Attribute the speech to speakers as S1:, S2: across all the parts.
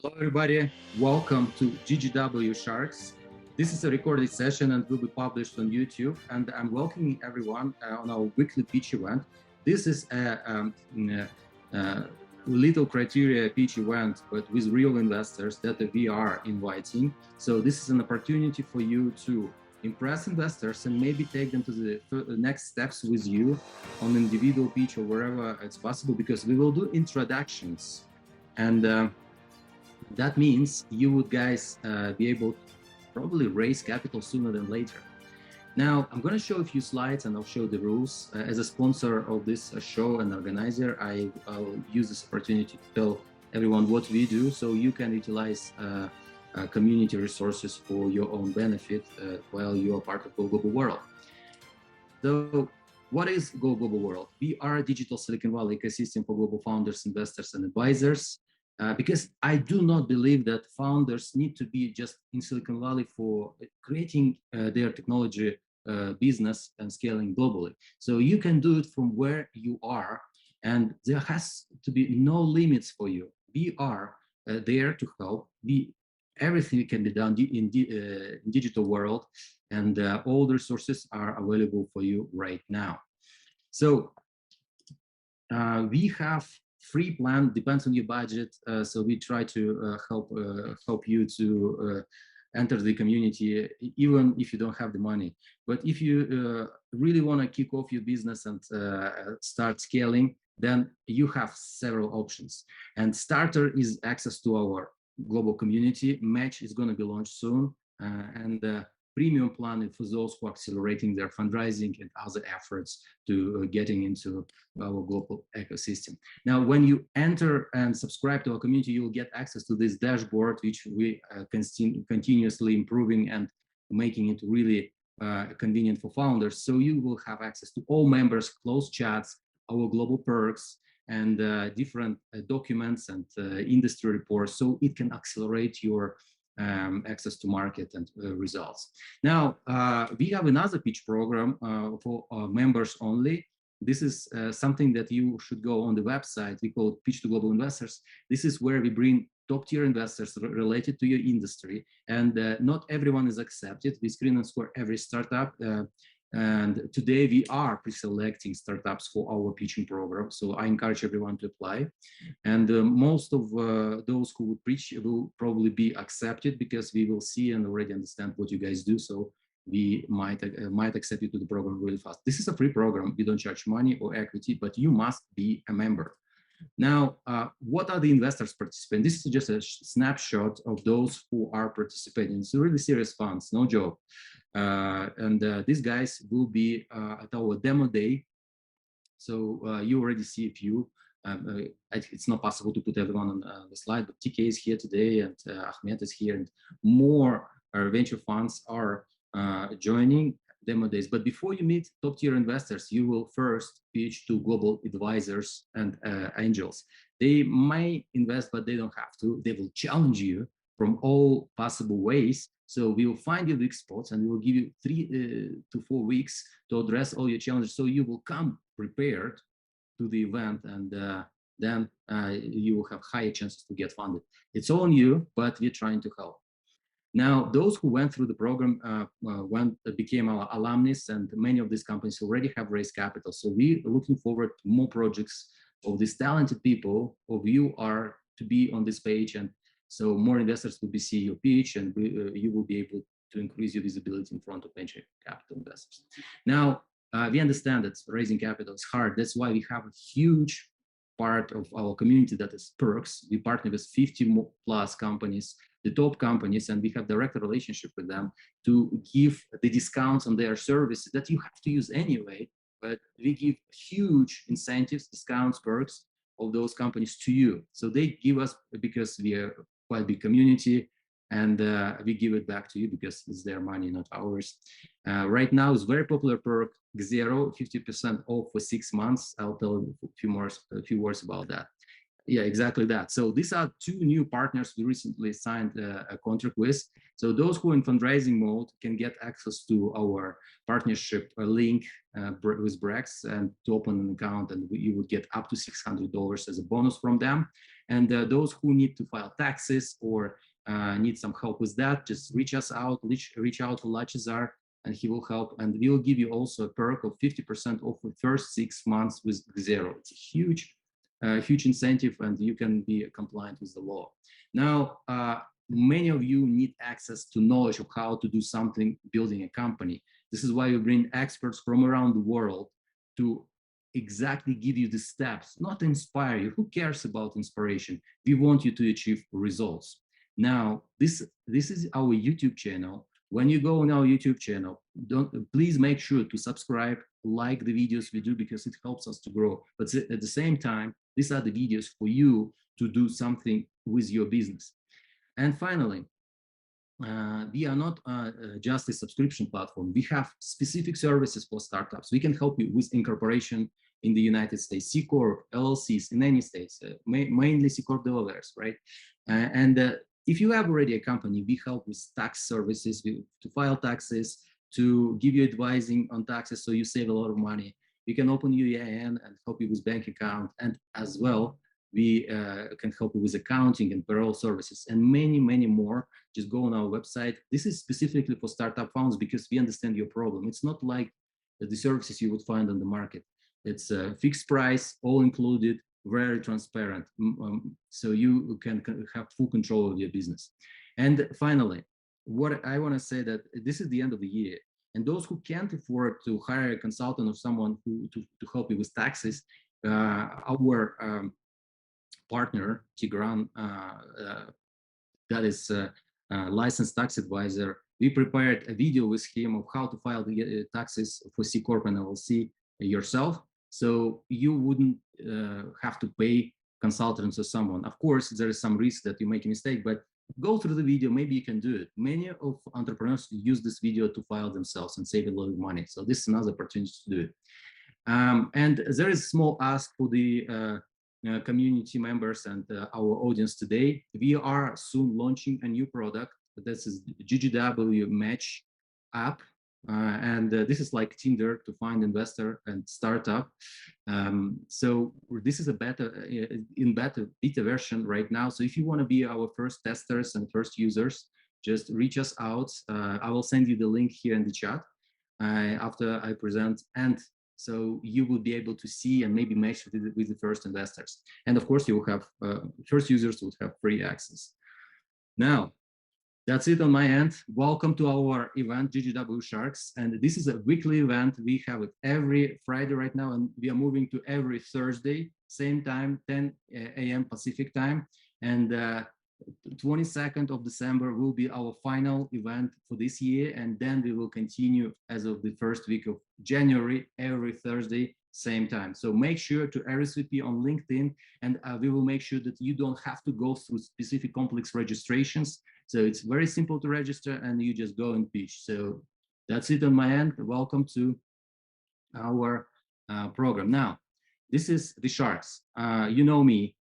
S1: Hello, everybody. Welcome to GGW Sharks. This is a recorded session and will be published on YouTube. And I'm welcoming everyone on our weekly pitch event. This is a little criteria pitch event, but with real investors that we are inviting. So this is an opportunity for you to impress investors and maybe take them to the next steps with you on individual pitch or wherever it's possible, because we will do introductions. And that means you would guys be able to probably raise capital sooner than later. Now, I'm going to show a few slides and I'll show the rules. As a sponsor of this show and organizer, I'll use this opportunity to tell everyone what we do so you can utilize community resources for your own benefit while you are part of Go Global World. So what is Go Global World? We are a digital Silicon Valley ecosystem for global founders, investors, and advisors. Because I do not believe that founders need to be just in Silicon Valley for creating their technology business and scaling globally. So you can do it from where you are, and there has to be no limits for you. We are there to help. Everything can be done in digital world, and all the resources are available for you right now. So we have free plan, depends on your budget. So we try to help you to enter the community, even if you don't have the money. But if you really want to kick off your business and start scaling, then you have several options. And starter is access to our global community. Match is going to be launched soon. And premium plan for those who are accelerating their fundraising and other efforts to getting into our global ecosystem. Now, when you enter and subscribe to our community, you will get access to this dashboard, which we continuously improving and making it really convenient for founders. So you will have access to all members, closed chats, our global perks, and different documents and industry reports, so it can accelerate your access to market and results. Now, we have another pitch program for members only. This is something that you should go on the website. We call it Pitch to Global Investors. This is where we bring top-tier investors related to your industry, and not everyone is accepted. We screen and score every startup. And today we are pre-selecting startups for our pitching program. So I encourage everyone to apply. And most of those who would pitch will probably be accepted, because we will see and already understand what you guys do. So we might accept you to the program really fast. This is a free program. We don't charge money or equity, but you must be a member. Now, what are the investors participating? This is just a snapshot of those who are participating. It's really serious funds, no joke. And these guys will be at our demo day. So you already see a few. It's not possible to put everyone on the slide, but TK is here today, and Ahmed is here, and more venture funds are joining demo days. But before you meet top-tier investors, you will first pitch to global advisors and angels. They may invest, but they don't have to. They will challenge you from all possible ways. So we will find your weak spots, and we will give you 3 to 4 weeks to address all your challenges. So you will come prepared to the event, and then you will have higher chances to get funded. It's on you, but we're trying to help. Now, those who went through the program became our alumnus, and many of these companies already have raised capital. So we're looking forward to more projects of these talented people of you are to be on this page, and so more investors will be seeing your pitch, and you will be able to increase your visibility in front of venture capital investors. Now, we understand that raising capital is hard. That's why we have a huge part of our community that is perks. We partner with 50 plus companies, the top companies, and we have direct relationship with them to give the discounts on their services that you have to use anyway. But we give huge incentives, discounts, perks of those companies to you. So they give us, because we are quite a big community, and we give it back to you because it's their money, not ours. Right now, it's very popular perk, Xero, 50% off for 6 months. I'll tell you a few words about that. Yeah, exactly that. So these are 2 new partners we recently signed a contract with. So those who are in fundraising mode can get access to our partnership link with Brex, and to open an account, and you would get up to $600 as a bonus from them. And those who need to file taxes or need some help with that, just reach us out, reach out to Lachizar, and he will help. And we will give you also a perk of 50% off the first 6 months with zero. It's a huge incentive, and you can be compliant with the law. Now, many of you need access to knowledge of how to do something, building a company. This is why we bring experts from around the world to exactly give you the steps, not inspire you. Who cares about inspiration? We want you to achieve results. Now, this is our YouTube channel. When you go on our YouTube channel, please make sure to subscribe, like the videos we do, because it helps us to grow. But at the same time, these are the videos for you to do something with your business. And finally, we are not just a subscription platform. We have specific services for startups. We can help you with incorporation in the United States, C Corp, LLCs in any states, mainly C Corp Delawares, right? If you have already a company, we help with tax services, to file taxes, to give you advising on taxes so you save a lot of money. We can open your EIN and help you with bank account, and as well, we can help you with accounting and payroll services and many, many more. Just go on our website. This is specifically for startup founders because we understand your problem. It's not like the services you would find on the market. It's a fixed price, all included, very transparent. So you can have full control of your business. And finally, what I want to say that this is the end of the year. And those who can't afford to hire a consultant or someone to help you with taxes, our partner, Tigran, that is a licensed tax advisor, we prepared a video with him of how to file the taxes for C Corp and LLC yourself. So you wouldn't have to pay consultants or someone. Of course, there is some risk that you make a mistake, but go through the video, maybe you can do it. Many of entrepreneurs use this video to file themselves and save a lot of money. So this is another opportunity to do it. And there is a small ask for the community members and our audience today. We are soon launching a new product. This is GGW Match app. And this is like Tinder to find investor and startup. So this is a beta version right now. So if you want to be our first testers and first users, just reach us out. I will send you the link here in the chat after I present. And so you will be able to see and maybe match with the first investors. And of course, you will have first users would have free access. Now, that's it on my end. Welcome to our event, GGW Sharks. And this is a weekly event. We have it every Friday right now, and we are moving to every Thursday, same time, 10 a.m. Pacific time. And 22nd of December will be our final event for this year. And then we will continue as of the first week of January, every Thursday, same time. So make sure to RSVP on LinkedIn, and we will make sure that you don't have to go through specific complex registrations. So it's very simple to register, and you just go and pitch. So that's it on my end. Welcome to our program. Now, this is the Sharks. You know me,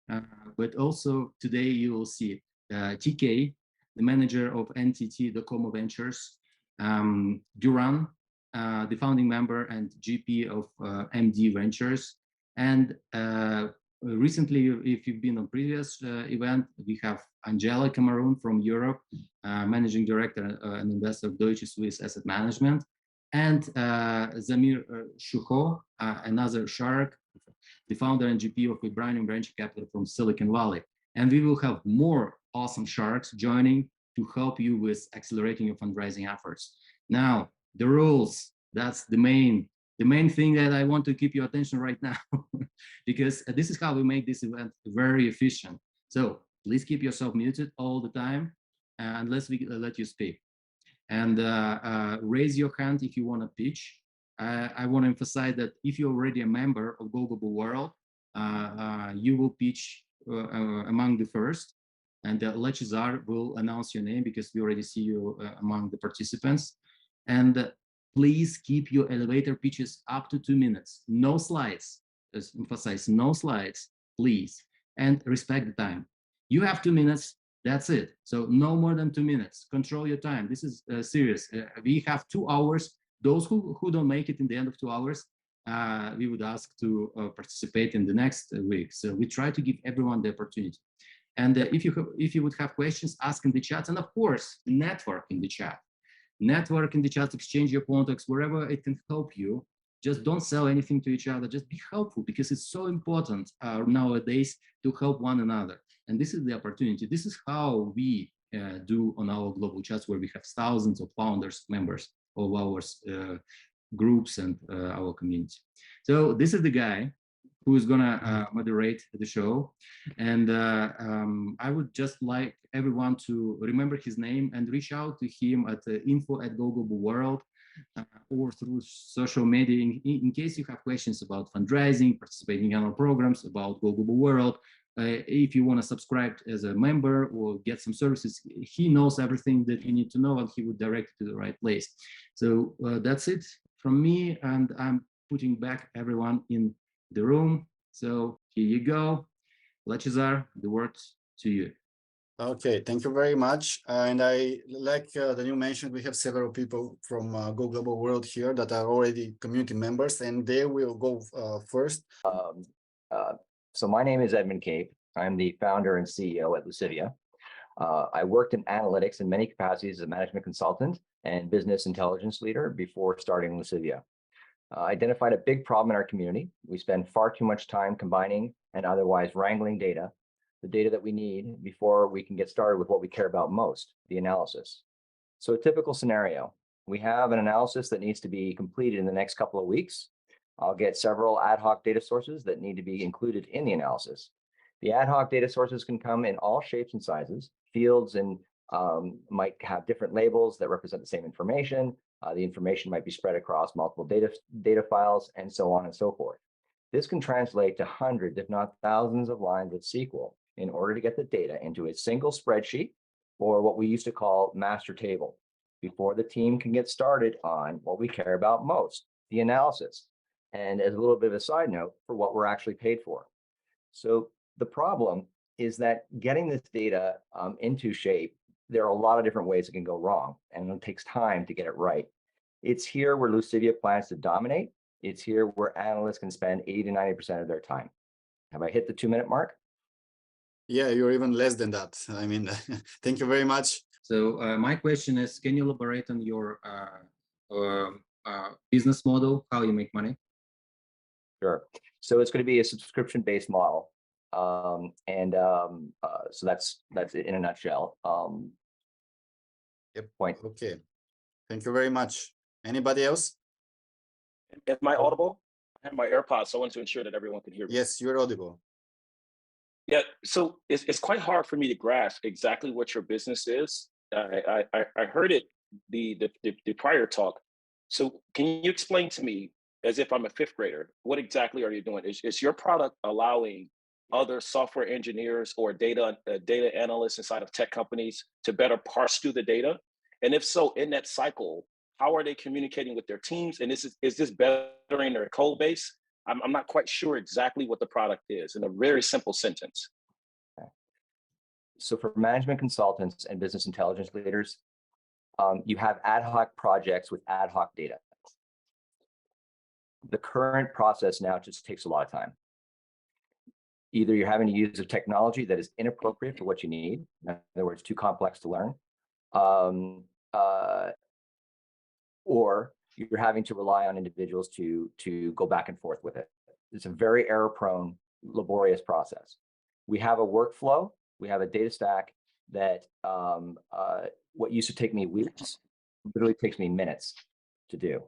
S1: but also today you will see TK, the manager of NTT Docomo Ventures, Duran, the founding member and GP of MD Ventures, and recently, if you've been on previous event, we have Angela Cameroon from Europe, managing director and investor of Deutsche Swiss Asset Management, and Zamir Shuho, another shark, the founder and GP of Vibranium Venture Capital from Silicon Valley. And we will have more awesome sharks joining to help you with accelerating your fundraising efforts. Now, the rules, that's the main thing that I want to keep your attention right now, because this is how we make this event very efficient. So please keep yourself muted all the time, unless we let you speak. And raise your hand if you want to pitch. I want to emphasize that if you're already a member of Go Global World, you will pitch among the first, and Lechizar will announce your name because we already see you among the participants. And please keep your elevator pitches up to 2 minutes. No slides. Just emphasize no slides, please. And respect the time. You have 2 minutes. That's it. So no more than 2 minutes. Control your time. This is serious. We have 2 hours. Those who don't make it in the end of 2 hours, we would ask to participate in the next week. So we try to give everyone the opportunity. And if you would have questions, ask in the chat, and of course, network in the chat. Network in the chat, exchange your contacts wherever it can help you. Just don't sell anything to each other. Just be helpful, because it's so important nowadays to help one another. And this is the opportunity. This is how we do on our global chats, where we have thousands of founders, members of our groups and our community. So this is the guy who is gonna moderate the show. And I would just like everyone to remember his name and reach out to him at info@GoGlobalWorld or through social media in case you have questions about fundraising, participating in our programs, about Go Global World. If you want to subscribe as a member or get some services, he knows everything that you need to know, and he would direct you to the right place. So that's it from me, and I'm putting back everyone in the room. So here you go. Lechizar, the word to you.
S2: Okay, thank you very much. And I like the new mentioned, we have several people from Go Global World here that are already community members, and they will go first.
S3: So my name is Edmund Cape. I'm the founder and CEO at Lucivia. I worked in analytics in many capacities as a management consultant and business intelligence leader before starting Lucivia. Identified a big problem in our community. We spend far too much time combining and otherwise wrangling data, the data that we need before we can get started with what we care about most, the analysis. So a typical scenario, we have an analysis that needs to be completed in the next couple of weeks. I'll get several ad hoc data sources that need to be included in the analysis. The ad hoc data sources can come in all shapes and sizes. Fields and might have different labels that represent the same information. The information might be spread across multiple data files, and so on and so forth. This can translate to hundreds, if not thousands, of lines of SQL in order to get the data into a single spreadsheet, or what we used to call master table, before the team can get started on what we care about most, the analysis. And as a little bit of a side note, for what we're actually paid for. So the problem is that getting this data into shape, there are a lot of different ways it can go wrong, and it takes time to get it right. It's here where Lucivia plans to dominate. It's here where analysts can spend 80 to 90% of their time. Have I hit the 2-minute mark?
S2: Yeah, you're even less than that. I mean, thank you very much.
S1: So my question is, can you elaborate on your business model, how you make money?
S3: Sure. So it's going to be a subscription-based model. So that's it in a nutshell.
S2: Yep.
S3: Point.
S2: Okay. Thank you very much. Anybody else?
S4: Am I audible? I have my AirPods, so I want to ensure that everyone can hear me.
S2: Yes, you're audible.
S4: Yeah, so it's quite hard for me to grasp exactly what your business is. I heard it the prior talk. So can you explain to me, as if I'm a fifth grader, what exactly are you doing? Is your product allowing other software engineers or data analysts inside of tech companies to better parse through the data? And if so, in that cycle, how are they communicating with their teams? And is this bettering their code base? I'm not quite sure exactly what the product is in a very simple sentence.
S3: Okay. So for management consultants and business intelligence leaders, you have ad hoc projects with ad hoc data. The current process now just takes a lot of time. Either you're having to use a technology that is inappropriate for what you need, in other words, too complex to learn, or you're having to rely on individuals to go back and forth with it. It's a very error-prone, laborious process. We have a workflow, we have a data stack that what used to take me weeks literally takes me minutes to do.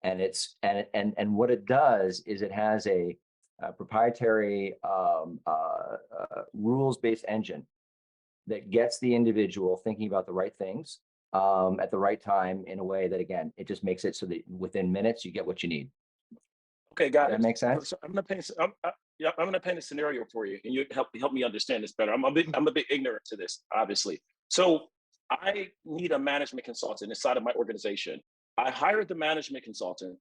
S3: And what it does is it has a proprietary rules-based engine that gets the individual thinking about the right things at the right time in a way that, again, it just makes it so that within minutes you get what you need.
S4: Okay, got it.
S3: That makes sense.
S4: So I'm gonna paint a scenario for you, and you help me understand this better. I'm a bit ignorant to this, obviously. So I need a management consultant inside of my organization. I hired the management consultant.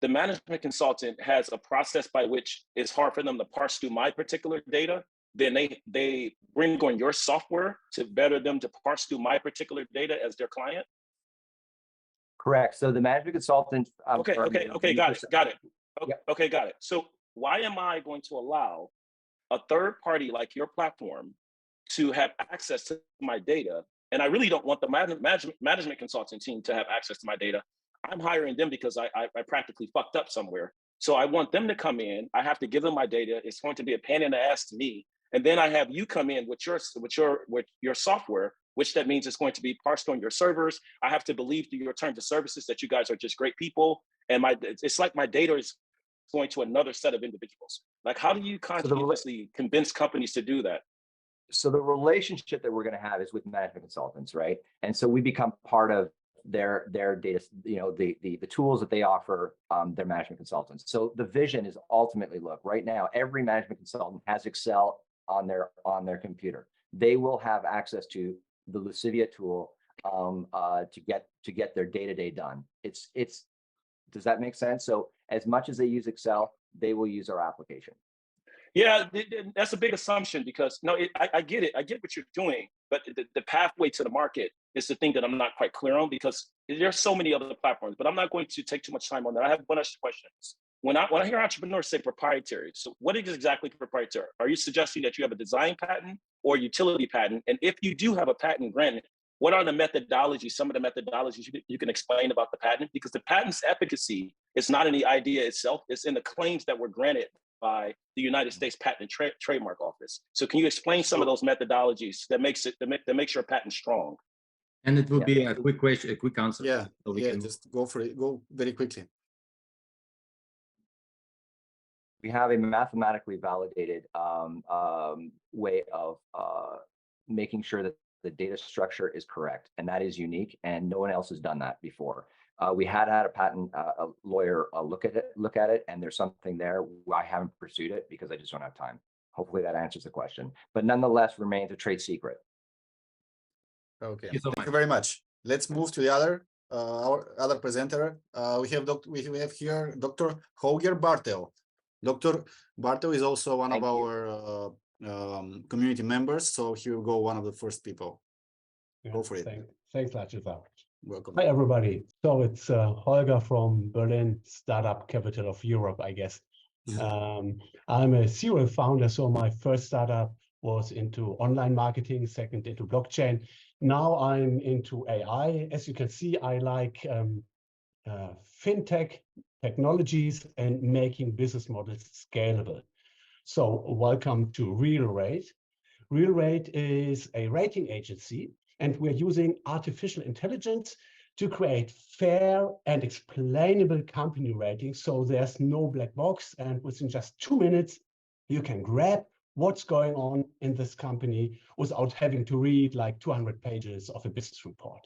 S4: The management consultant has a process by which it's hard for them to parse through my particular data. Then they bring on your software to better them to parse through my particular data as their client.
S3: Correct. So the management consultant.
S4: Okay, got it. Okay,
S3: Yep.
S4: okay, got it. So why am I going to allow a third party like your platform to have access to my data? And I really don't want the management consulting team to have access to my data. I'm hiring them because I practically fucked up somewhere. So I want them to come in. I have to give them my data. It's going to be a pain in the ass to me. And then I have you come in with your software, which that means it's going to be parsed on your servers. I have to believe through your terms of services that you guys are just great people. And it's like my data is going to another set of individuals. Like, how do you consciously convince companies to do that?
S3: So the relationship that we're going to have is with management consultants, right? And so we become part of their data, the tools that they offer their management consultants. So the vision is ultimately, look, right now, every management consultant has Excel on their computer. They will have access to the Lucivia tool to get their day-to-day done. Does that make sense? So as much as they use Excel, they will use our application.
S4: Yeah, that's a big assumption because no, I get it. I get what you're doing, but the pathway to the market is the thing that I'm not quite clear on because there's so many other platforms. But I'm not going to take too much time on that. I have one extra questions. When I hear entrepreneurs say proprietary, so what is exactly proprietary? Are you suggesting that you have a design patent or utility patent? And if you do have a patent granted, what are the methodologies? Some of the methodologies you can explain about the patent, because the patent's efficacy is not in the idea itself; it's in the claims that were granted by the United States Patent and Trademark Office. So can you explain some of those methodologies that makes your patent strong?
S1: And it will be a quick question, a quick answer.
S2: Yeah,
S1: so we can
S2: just go for it. Go very quickly.
S3: We have a mathematically validated way of making sure that the data structure is correct, and that is unique, and no one else has done that before. We had a patent a lawyer look at it, and there's something there. I haven't pursued it because I just don't have time. Hopefully that answers the question, but nonetheless remains a trade secret.
S2: Okay,
S1: thank
S2: you very much. Let's move to the our other presenter. We have here Dr. Holger Bartel. Dr. Bartel is also one of our community members, so he will go one of the first people. Go for it.
S5: Thanks, Lachita.
S2: Welcome.
S5: Hi, everybody. So it's Holger from Berlin, startup capital of Europe, I guess. I'm a serial founder, so my first startup was into online marketing, second into blockchain. Now I'm into AI. As you can see, I like fintech technologies and making business models scalable. So welcome to RealRate. RealRate is a rating agency, and we're using artificial intelligence to create fair and explainable company ratings. So there's no black box, and within just 2 minutes, you can grab what's going on in this company without having to read like 200 pages of a business report.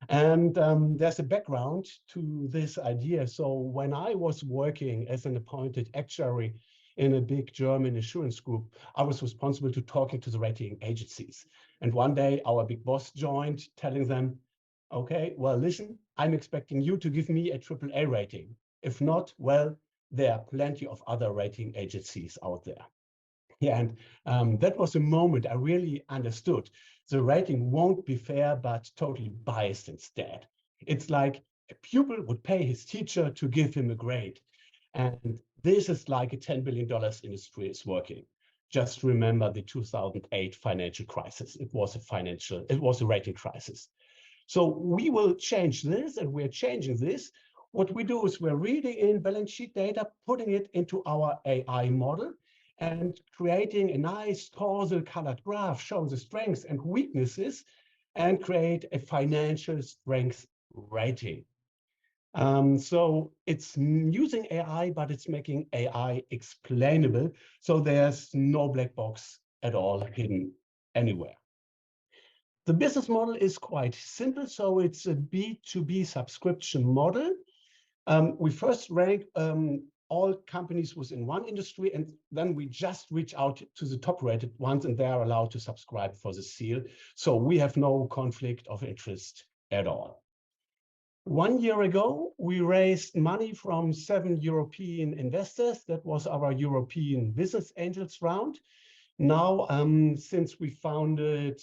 S5: And there's a background to this idea. So when I was working as an appointed actuary in a big German insurance group, I was responsible to talking to the rating agencies. And one day our big boss joined, telling them, okay, well, listen, I'm expecting you to give me a AAA rating. If not, well, there are plenty of other rating agencies out there. Yeah, and that was a moment I really understood. The rating won't be fair, but totally biased instead. It's like a pupil would pay his teacher to give him a grade. And this is like a $10 billion industry is working. Just remember the 2008 financial crisis. It was a rating crisis. So we will change this, and we're changing this. What we do is we're reading in balance sheet data, putting it into our AI model, and creating a nice causal colored graph showing the strengths and weaknesses, and create a financial strength rating. So it's using AI, but it's making AI explainable. So there's no black box at all hidden anywhere. The business model is quite simple. So it's a B2B subscription model. We first rank all companies within one industry, and then we just reach out to the top rated ones, and they are allowed to subscribe for the seal. So we have no conflict of interest at all. 1 year ago, we raised money from 7 European investors. That was our European Business Angels round. Now, since we founded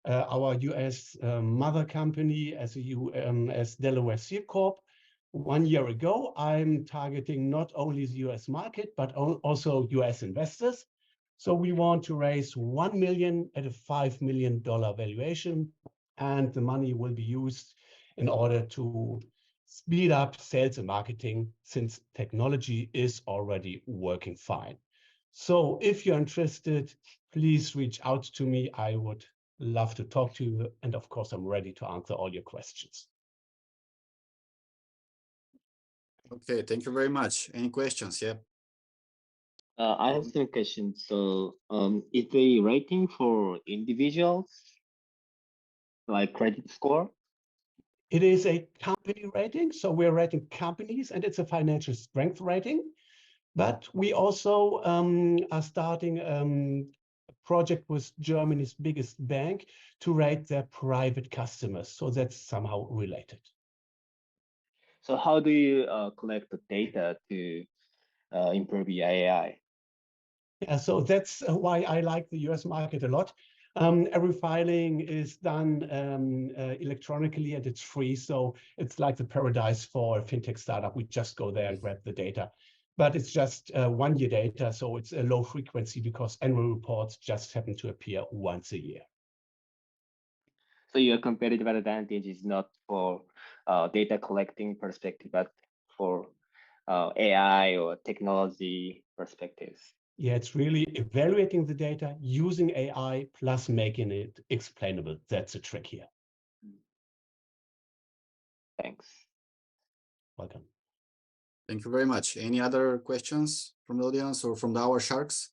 S5: our US mother company as Delaware C Corp, 1 year ago, I'm targeting not only the US market, but also US investors. So we want to raise 1 million at a $5 million valuation, and the money will be used in order to speed up sales and marketing since technology is already working fine. So if you're interested, please reach out to me. I would love to talk to you. And of course, I'm ready to answer all your questions.
S2: Okay, thank you very much. Any questions? Yeah.
S6: I have some questions. So, is the rating for individuals like credit score?
S5: It is a company rating. So we're rating companies, and it's a financial strength rating. But we also are starting a project with Germany's biggest bank to rate their private customers. So that's somehow related.
S6: So how do you collect the data to improve your AI?
S5: Yeah, so that's why I like the US market a lot. Every filing is done electronically and it's free. So it's like the paradise for a fintech startup. We just go there and grab the data. But it's just 1 year data. So it's a low frequency because annual reports just happen to appear once a year.
S6: So your competitive advantage is not for data collecting perspective, but for AI or technology perspectives.
S5: Yeah, it's really evaluating the data using AI plus making it explainable. That's a trick here.
S6: Thanks.
S5: Welcome.
S2: Thank you very much. Any other questions from the audience or from our sharks?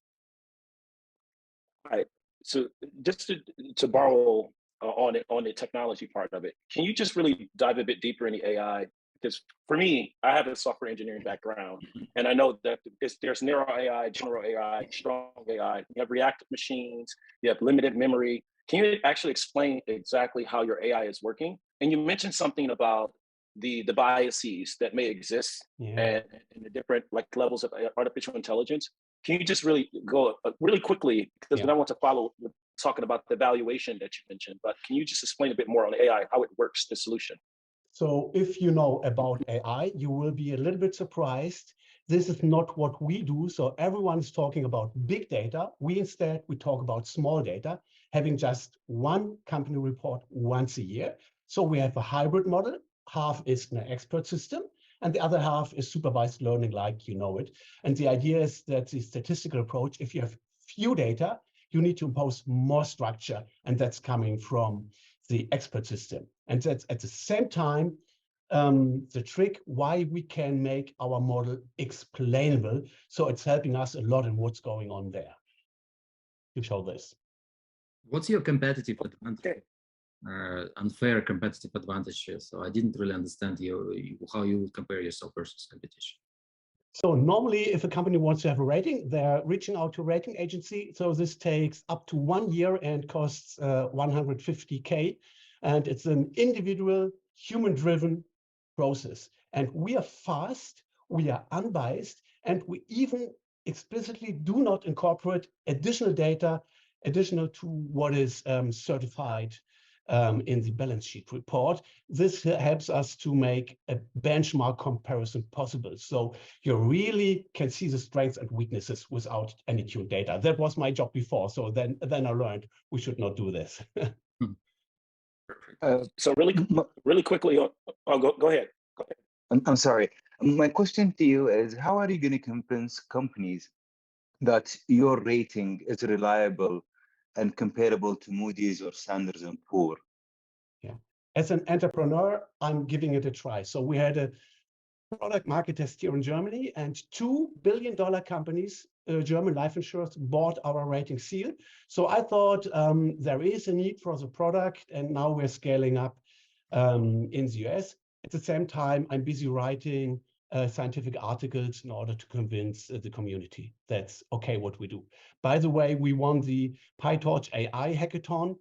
S4: All right. So just to borrow on the technology part of it, can you just really dive a bit deeper into AI? Because for me, I have a software engineering background, and I know that there's narrow AI, general AI, strong AI. You have reactive machines, you have limited memory. Can you actually explain exactly how your AI is working? And you mentioned something about the biases that may exist and the different like levels of artificial intelligence. Can you just really go really quickly, because I want to follow with talking about the valuation that you mentioned, but can you just explain a bit more on AI, how it works, the solution?
S5: So if you know about AI, you will be a little bit surprised. This is not what we do. So everyone's talking about big data. We talk about small data, having just one company report once a year. So we have a hybrid model. Half is an expert system, and the other half is supervised learning, like you know it. And the idea is that the statistical approach, if you have few data, you need to impose more structure, and that's coming from the expert system. And that's at the same time, the trick why we can make our model explainable. So it's helping us a lot in what's going on there. To show this.
S1: What's your competitive advantage? Unfair competitive advantage here. So I didn't really understand how you would compare yourself versus competition.
S5: So normally, if a company wants to have a rating, they're reaching out to a rating agency. So this takes up to 1 year and costs 150K. And it's an individual, human-driven process. And we are fast, we are unbiased, and we even explicitly do not incorporate additional data, additional to what is certified in the balance sheet report. This helps us to make a benchmark comparison possible. So you really can see the strengths and weaknesses without any tuned data. That was my job before. So then I learned we should not do this.
S4: So really quickly, go ahead. Go ahead.
S7: I'm sorry. My question to you is, how are you going to convince companies that your rating is reliable and comparable to Moody's or Standard & Poor's?
S5: Yeah. As an entrepreneur, I'm giving it a try. So we had a product market test here in Germany, and $2 billion companies, German life insurers, bought our rating seal. So I thought there is a need for the product, and now we're scaling up in the US. At the same time, I'm busy writing scientific articles in order to convince the community that's okay what we do. By the way, we won the PyTorch AI hackathon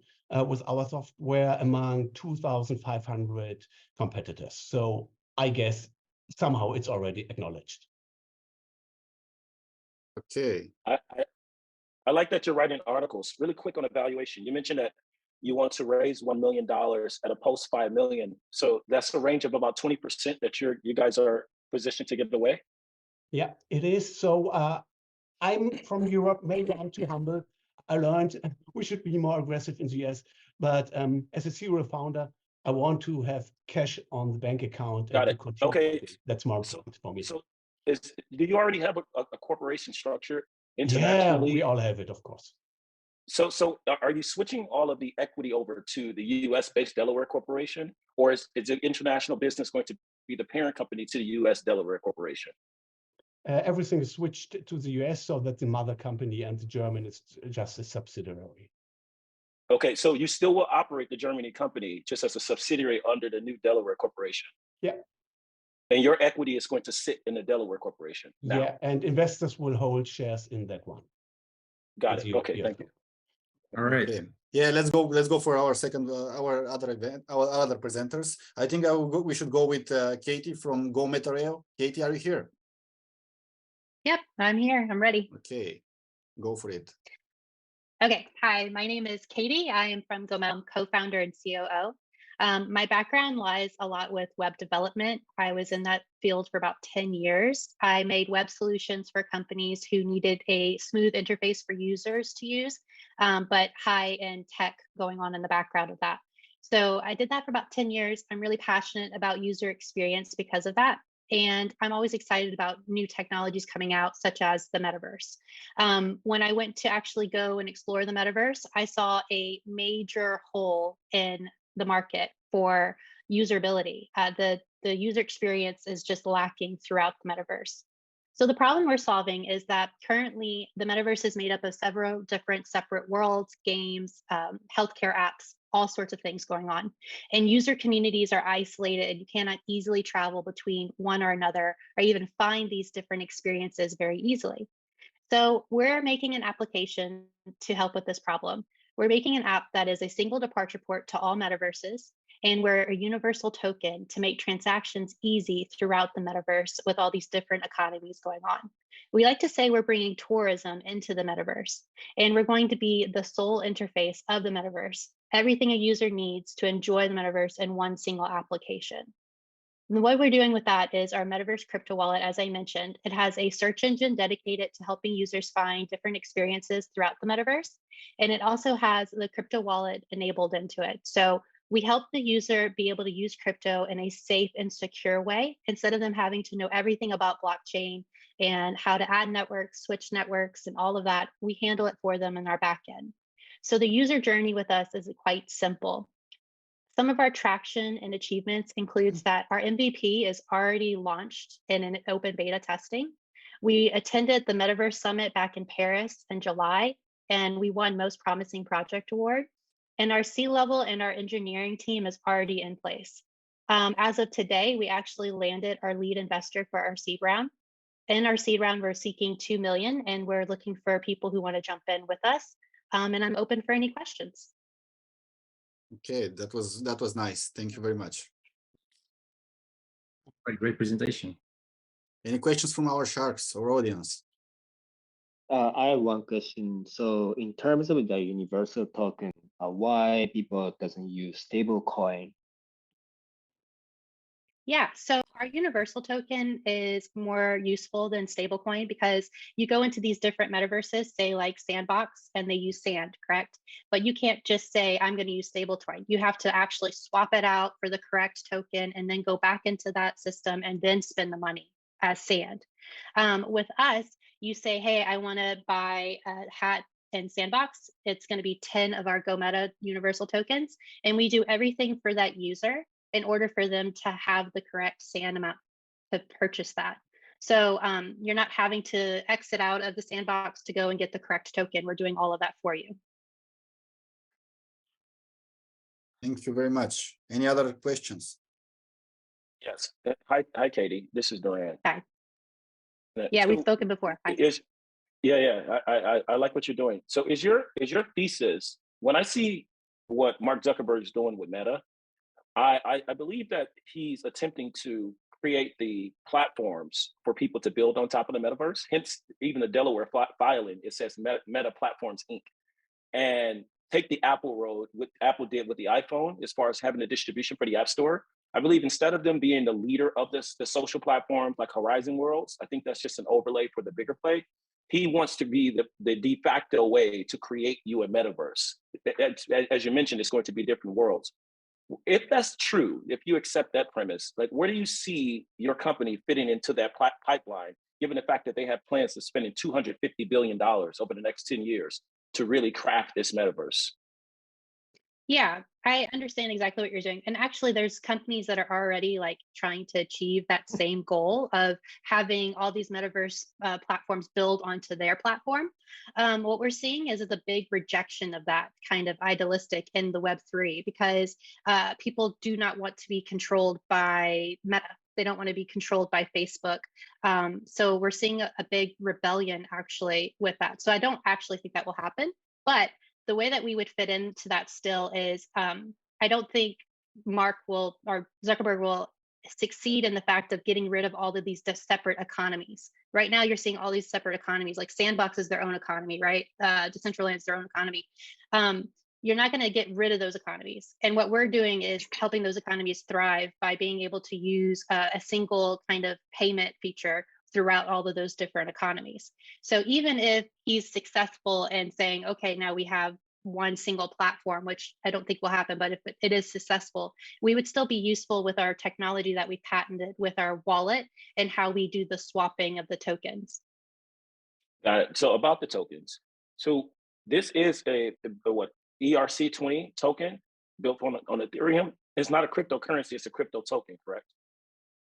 S5: with our software among 2,500 competitors. So I guess somehow it's already acknowledged.
S2: Okay.
S4: I like that you're writing articles. Really quick on evaluation. You mentioned that you want to raise $1 million at a post 5 million. So that's a range of about 20% that you guys are positioned to give away.
S5: Yeah, it is. So I'm from Europe. Maybe I'm too humble. I learned we should be more aggressive in the US. But as a serial founder, I want to have cash on the bank account
S4: Got
S5: and
S4: it.
S5: to control.
S4: Okay.
S5: That's more
S4: So,
S5: important for me.
S4: so do you already have a corporation structure
S5: Yeah,
S4: internationally?
S5: we all have it, of course.
S4: So are you switching all of the equity over to the US-based Delaware corporation, or is the international business going to be the parent company to the US Delaware corporation?
S5: Everything is switched to the US so that the mother company and the German is just a subsidiary.
S4: Okay, so you still will operate the Germany company just as a subsidiary under the new Delaware corporation.
S5: Yeah.
S4: And your equity is going to sit in the Delaware corporation now.
S5: Yeah, and investors will hold shares in that one.
S4: Got it. Okay, thank you.
S1: All right.
S2: Okay. Yeah, let's go for our second, our other event, our other presenters. I think we should go with Katie from Go Metareo. Katie, are you here?
S8: Yep, I'm here. I'm ready.
S2: Okay, go for it.
S8: Okay. Hi, my name is Katie. I am from GoMel, co-founder and COO. My background lies a lot with web development. I was in that field for about 10 years. I made web solutions for companies who needed a smooth interface for users to use, but high-end tech going on in the background of that. So I did that for about 10 years. I'm really passionate about user experience because of that. And I'm always excited about new technologies coming out, such as the metaverse. When I went to actually go and explore the metaverse, I saw a major hole in the market for usability. The user experience is just lacking throughout the metaverse. So the problem we're solving is that currently the metaverse is made up of several different separate worlds, games, healthcare apps, all sorts of things going on. And user communities are isolated and you cannot easily travel between one or another or even find these different experiences very easily. So we're making an application to help with this problem. We're making an app that is a single departure port to all metaverses, and we're a universal token to make transactions easy throughout the metaverse with all these different economies going on. We like to say we're bringing tourism into the metaverse, and we're going to be the sole interface of the metaverse, everything a user needs to enjoy the metaverse in one single application. And what we're doing with that is our Metaverse crypto wallet, as I mentioned, it has a search engine dedicated to helping users find different experiences throughout the metaverse. And it also has the crypto wallet enabled into it. So we help the user be able to use crypto in a safe and secure way, instead of them having to know everything about blockchain and how to add networks, switch networks, and all of that. We handle it for them in our backend. So the user journey with us is quite simple. Some of our traction and achievements includes that our MVP is already launched in an open beta testing. We attended the Metaverse Summit back in Paris in July, and we won Most Promising Project Award. And our C-level and our engineering team is already in place. As of today, we actually landed our lead investor for our seed round. In our seed round, we're seeking 2 million, and we're looking for people who want to jump in with us. And I'm open for any questions.
S2: Okay, that was nice. Thank you very much.
S1: Great presentation.
S2: Any questions from our sharks or audience?
S6: I have one question. So in terms of the universal token, why people doesn't use stable coin?
S8: Yeah, so our universal token is more useful than stablecoin because you go into these different metaverses, say like Sandbox, and they use sand, correct? But you can't just say, I'm going to use stablecoin. You have to actually swap it out for the correct token and then go back into that system and then spend the money as sand. With us, you say, hey, I want to buy a hat in Sandbox. It's going to be 10 of our GoMeta universal tokens. And we do everything for that user in order for them to have the correct sand amount to purchase that. So you're not having to exit out of the Sandbox to go and get the correct token. We're doing all of that for you.
S2: Thank you very much. Any other questions?
S4: Yes. Hi, Katie. This is Duran.
S8: Hi. Yeah, we've spoken before. Hi.
S4: I like what you're doing. So is your thesis, when I see what Mark Zuckerberg is doing with Meta, I believe that he's attempting to create the platforms for people to build on top of the metaverse. Hence, even the Delaware filing, it says Meta Platforms Inc. And take the Apple road, what Apple did with the iPhone, as far as having the distribution for the App Store. I believe instead of them being the leader of the social platforms like Horizon Worlds, I think that's just an overlay for the bigger play. He wants to be the de facto way to create you a metaverse. As you mentioned, it's going to be different worlds. If that's true, if you accept that premise, like where do you see your company fitting into that pipeline, given the fact that they have plans to spending $250 billion over the next 10 years to really craft this metaverse?
S8: Yeah, I understand exactly what you're doing. And actually, there's companies that are already like trying to achieve that same goal of having all these metaverse platforms build onto their platform. What we're seeing is a big rejection of that kind of idealistic in the Web3 because people do not want to be controlled by Meta. They don't want to be controlled by Facebook. So we're seeing a big rebellion actually with that. So I don't actually think that will happen. But the way that we would fit into that still is I don't think Mark will or Zuckerberg will succeed in the fact of getting rid of all of these separate economies. Right now, you're seeing all these separate economies, like Sandbox is their own economy, right? Decentraland is their own economy. You're not going to get rid of those economies. And what we're doing is helping those economies thrive by being able to use a single kind of payment feature throughout all of those different economies. So even if he's successful in saying, okay, now we have one single platform, which I don't think will happen, but if it is successful, we would still be useful with our technology that we patented with our wallet and how we do the swapping of the tokens.
S4: Got it. So about the tokens. So this is a what ERC20 token built on Ethereum. It's not a cryptocurrency, it's a crypto token, correct?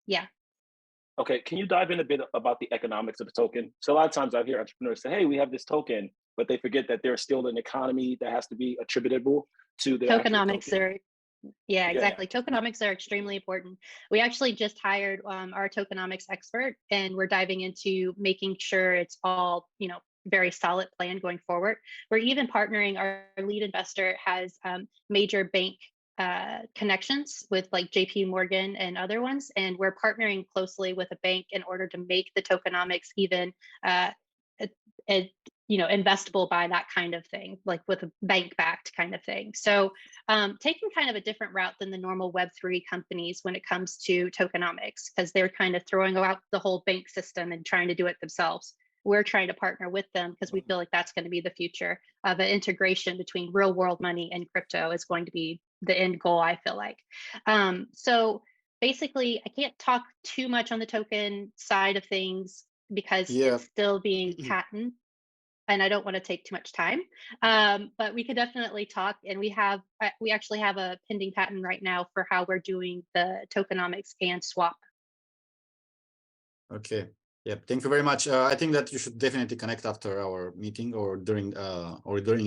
S8: Yeah.
S4: Okay, can you dive in a bit about the economics of the token? So a lot of times I hear entrepreneurs say, hey, we have this token, but they forget that there's still an economy that has to be attributable to the
S8: tokenomics
S4: token.
S8: Yeah, exactly. Yeah. Tokenomics are extremely important. We actually just hired our tokenomics expert, and we're diving into making sure it's all, very solid plan going forward. We're even partnering, our lead investor has major bank connections with like JP Morgan and other ones, and we're partnering closely with a bank in order to make the tokenomics even investable by that kind of thing, like with a bank backed kind of thing. So taking kind of a different route than the normal Web3 companies when it comes to tokenomics, because they're kind of throwing out the whole bank system and trying to do it themselves. We're trying to partner with them because we feel like that's going to be the future of an integration between real world money and crypto is going to be the end goal, I feel like. So basically, I can't talk too much on the token side of things because it's still being patented and I don't want to take too much time. But we could definitely talk, and we actually have a pending patent right now for how we're doing the tokenomics and swap.
S2: Okay. Yeah, thank you very much. I think that you should definitely connect after our meeting or during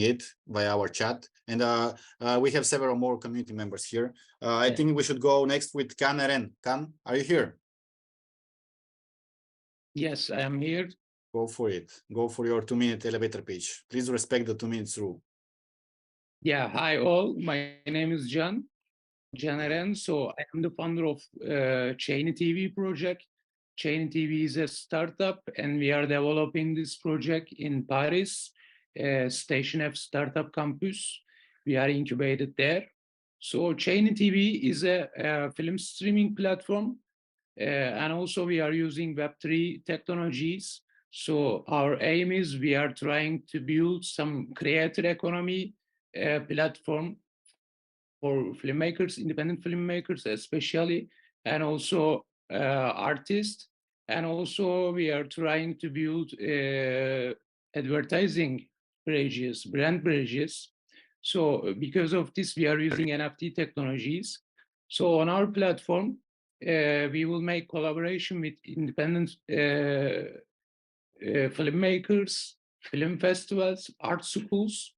S2: it via our chat. And we have several more community members here. I think we should go next with Kan Eren. Kan, are you here?
S9: Yes, I am here.
S2: Go for it. Go for your 2-minute elevator pitch. Please respect the 2 minutes rule.
S9: Yeah, hi all. My name is Can Eren. So I am the founder of Chain TV project. Chain TV is a startup, and we are developing this project in Paris, Station F Startup Campus. We are incubated there. So Chain TV is a film streaming platform, and also we are using Web3 technologies. So our aim is we are trying to build some creator economy platform for filmmakers, independent filmmakers especially, and also artists. And also we are trying to build advertising bridges, brand bridges. So because of this, we are using NFT technologies. So on our platform, we will make collaboration with independent filmmakers, film festivals, art schools,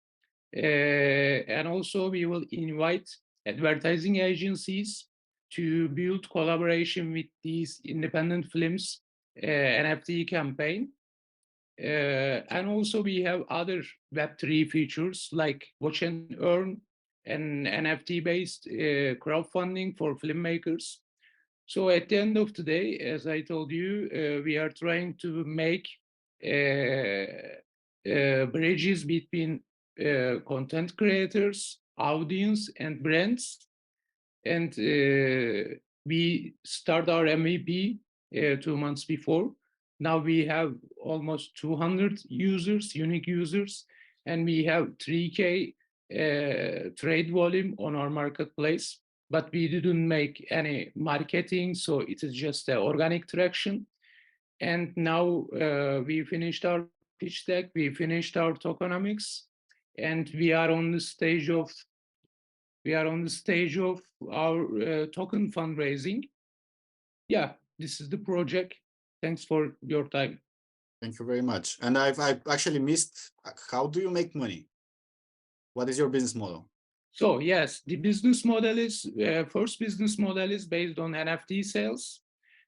S9: and also we will invite advertising agencies to build collaboration with these independent films NFT campaign. And also we have other Web3 features like Watch and Earn and NFT-based crowdfunding for filmmakers. So at the end of the day, as I told you, we are trying to make bridges between content creators, audience, and brands. And we start our MVP 2 months before. Now we have almost 200 users, unique users, and we have 3K trade volume on our marketplace. But we didn't make any marketing, so it is just an organic traction. And now we finished our pitch deck, we finished our tokenomics, and we are on the stage of our token fundraising. Yeah, this is the project. Thanks for your time.
S2: Thank you very much. And I've actually missed, how do you make money? What is your business model?
S9: So yes, the business model is, first business model is based on NFT sales,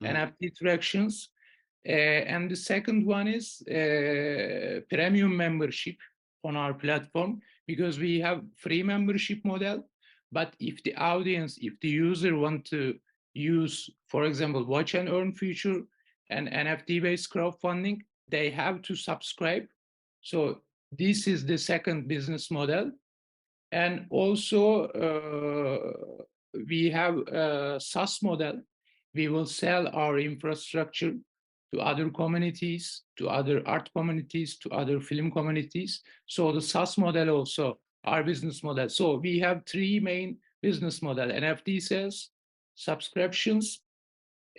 S9: NFT tractions. And the second one is premium membership on our platform, because we have free membership model. But if the audience, if the user want to use, for example, watch and earn feature and NFT-based crowdfunding, they have to subscribe. So this is the second business model. And also we have a SaaS model. We will sell our infrastructure to other communities, to other art communities, to other film communities. So the SaaS model also, our business model. So we have three main business model: NFT sales, subscriptions,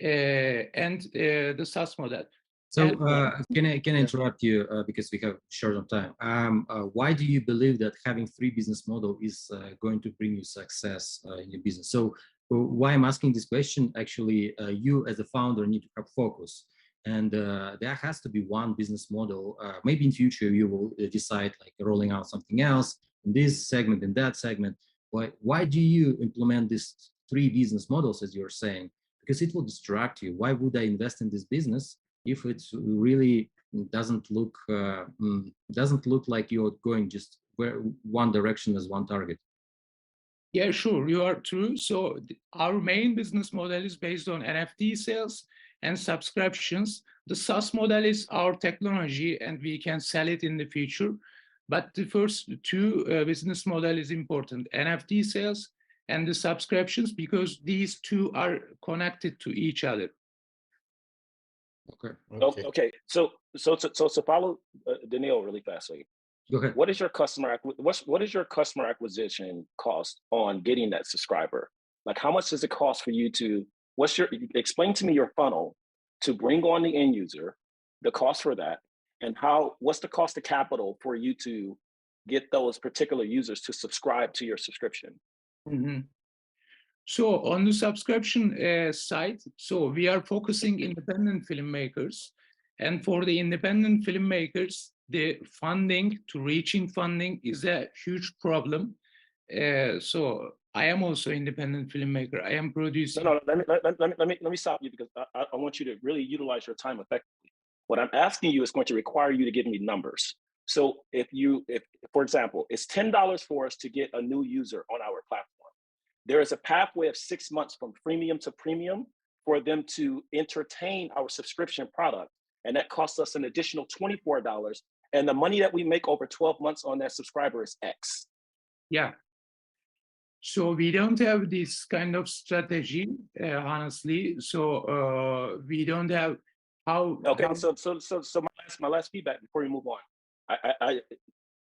S9: and the SaaS model.
S1: So can I interrupt you because we have short on time? Why do you believe that having three business model is going to bring you success in your business? So why I'm asking this question, actually, you as a founder need to have focus. And there has to be one business model. Maybe in future you will decide like rolling out something else in this segment, in that segment. Why do you implement these three business models, as you're saying? Because it will distract you. Why would I invest in this business if it really doesn't look like you're going just one direction as one target?
S9: Yeah, sure, you are true. So our main business model is based on NFT sales and subscriptions. The SaaS model is our technology, and we can sell it in the future. But the first two business model is important: NFT sales and the subscriptions, because these two are connected to each other.
S4: Okay. So follow Daniil really fastly.
S1: Go ahead.
S4: What is your customer acquisition cost on getting that subscriber? Like, how much does it cost for you to? Explain to me your funnel to bring on the end user, the cost for that, and what's the cost of capital for you to get those particular users to subscribe to your subscription?
S9: Mm-hmm. So on the subscription side, so we are focusing independent filmmakers, and for the independent filmmakers, the funding is a huge problem. So I am also independent filmmaker. I am producing.
S4: No, let me stop you, because I want you to really utilize your time effectively. What I'm asking you is going to require you to give me numbers. So if for example, it's $10 for us to get a new user on our platform. There is a pathway of 6 months from freemium to premium for them to entertain our subscription product. And that costs us an additional $24. And the money that we make over 12 months on that subscriber is X.
S9: Yeah. So we don't have this kind of strategy, honestly. So we don't have how.
S4: Okay, so my last feedback before we move on. I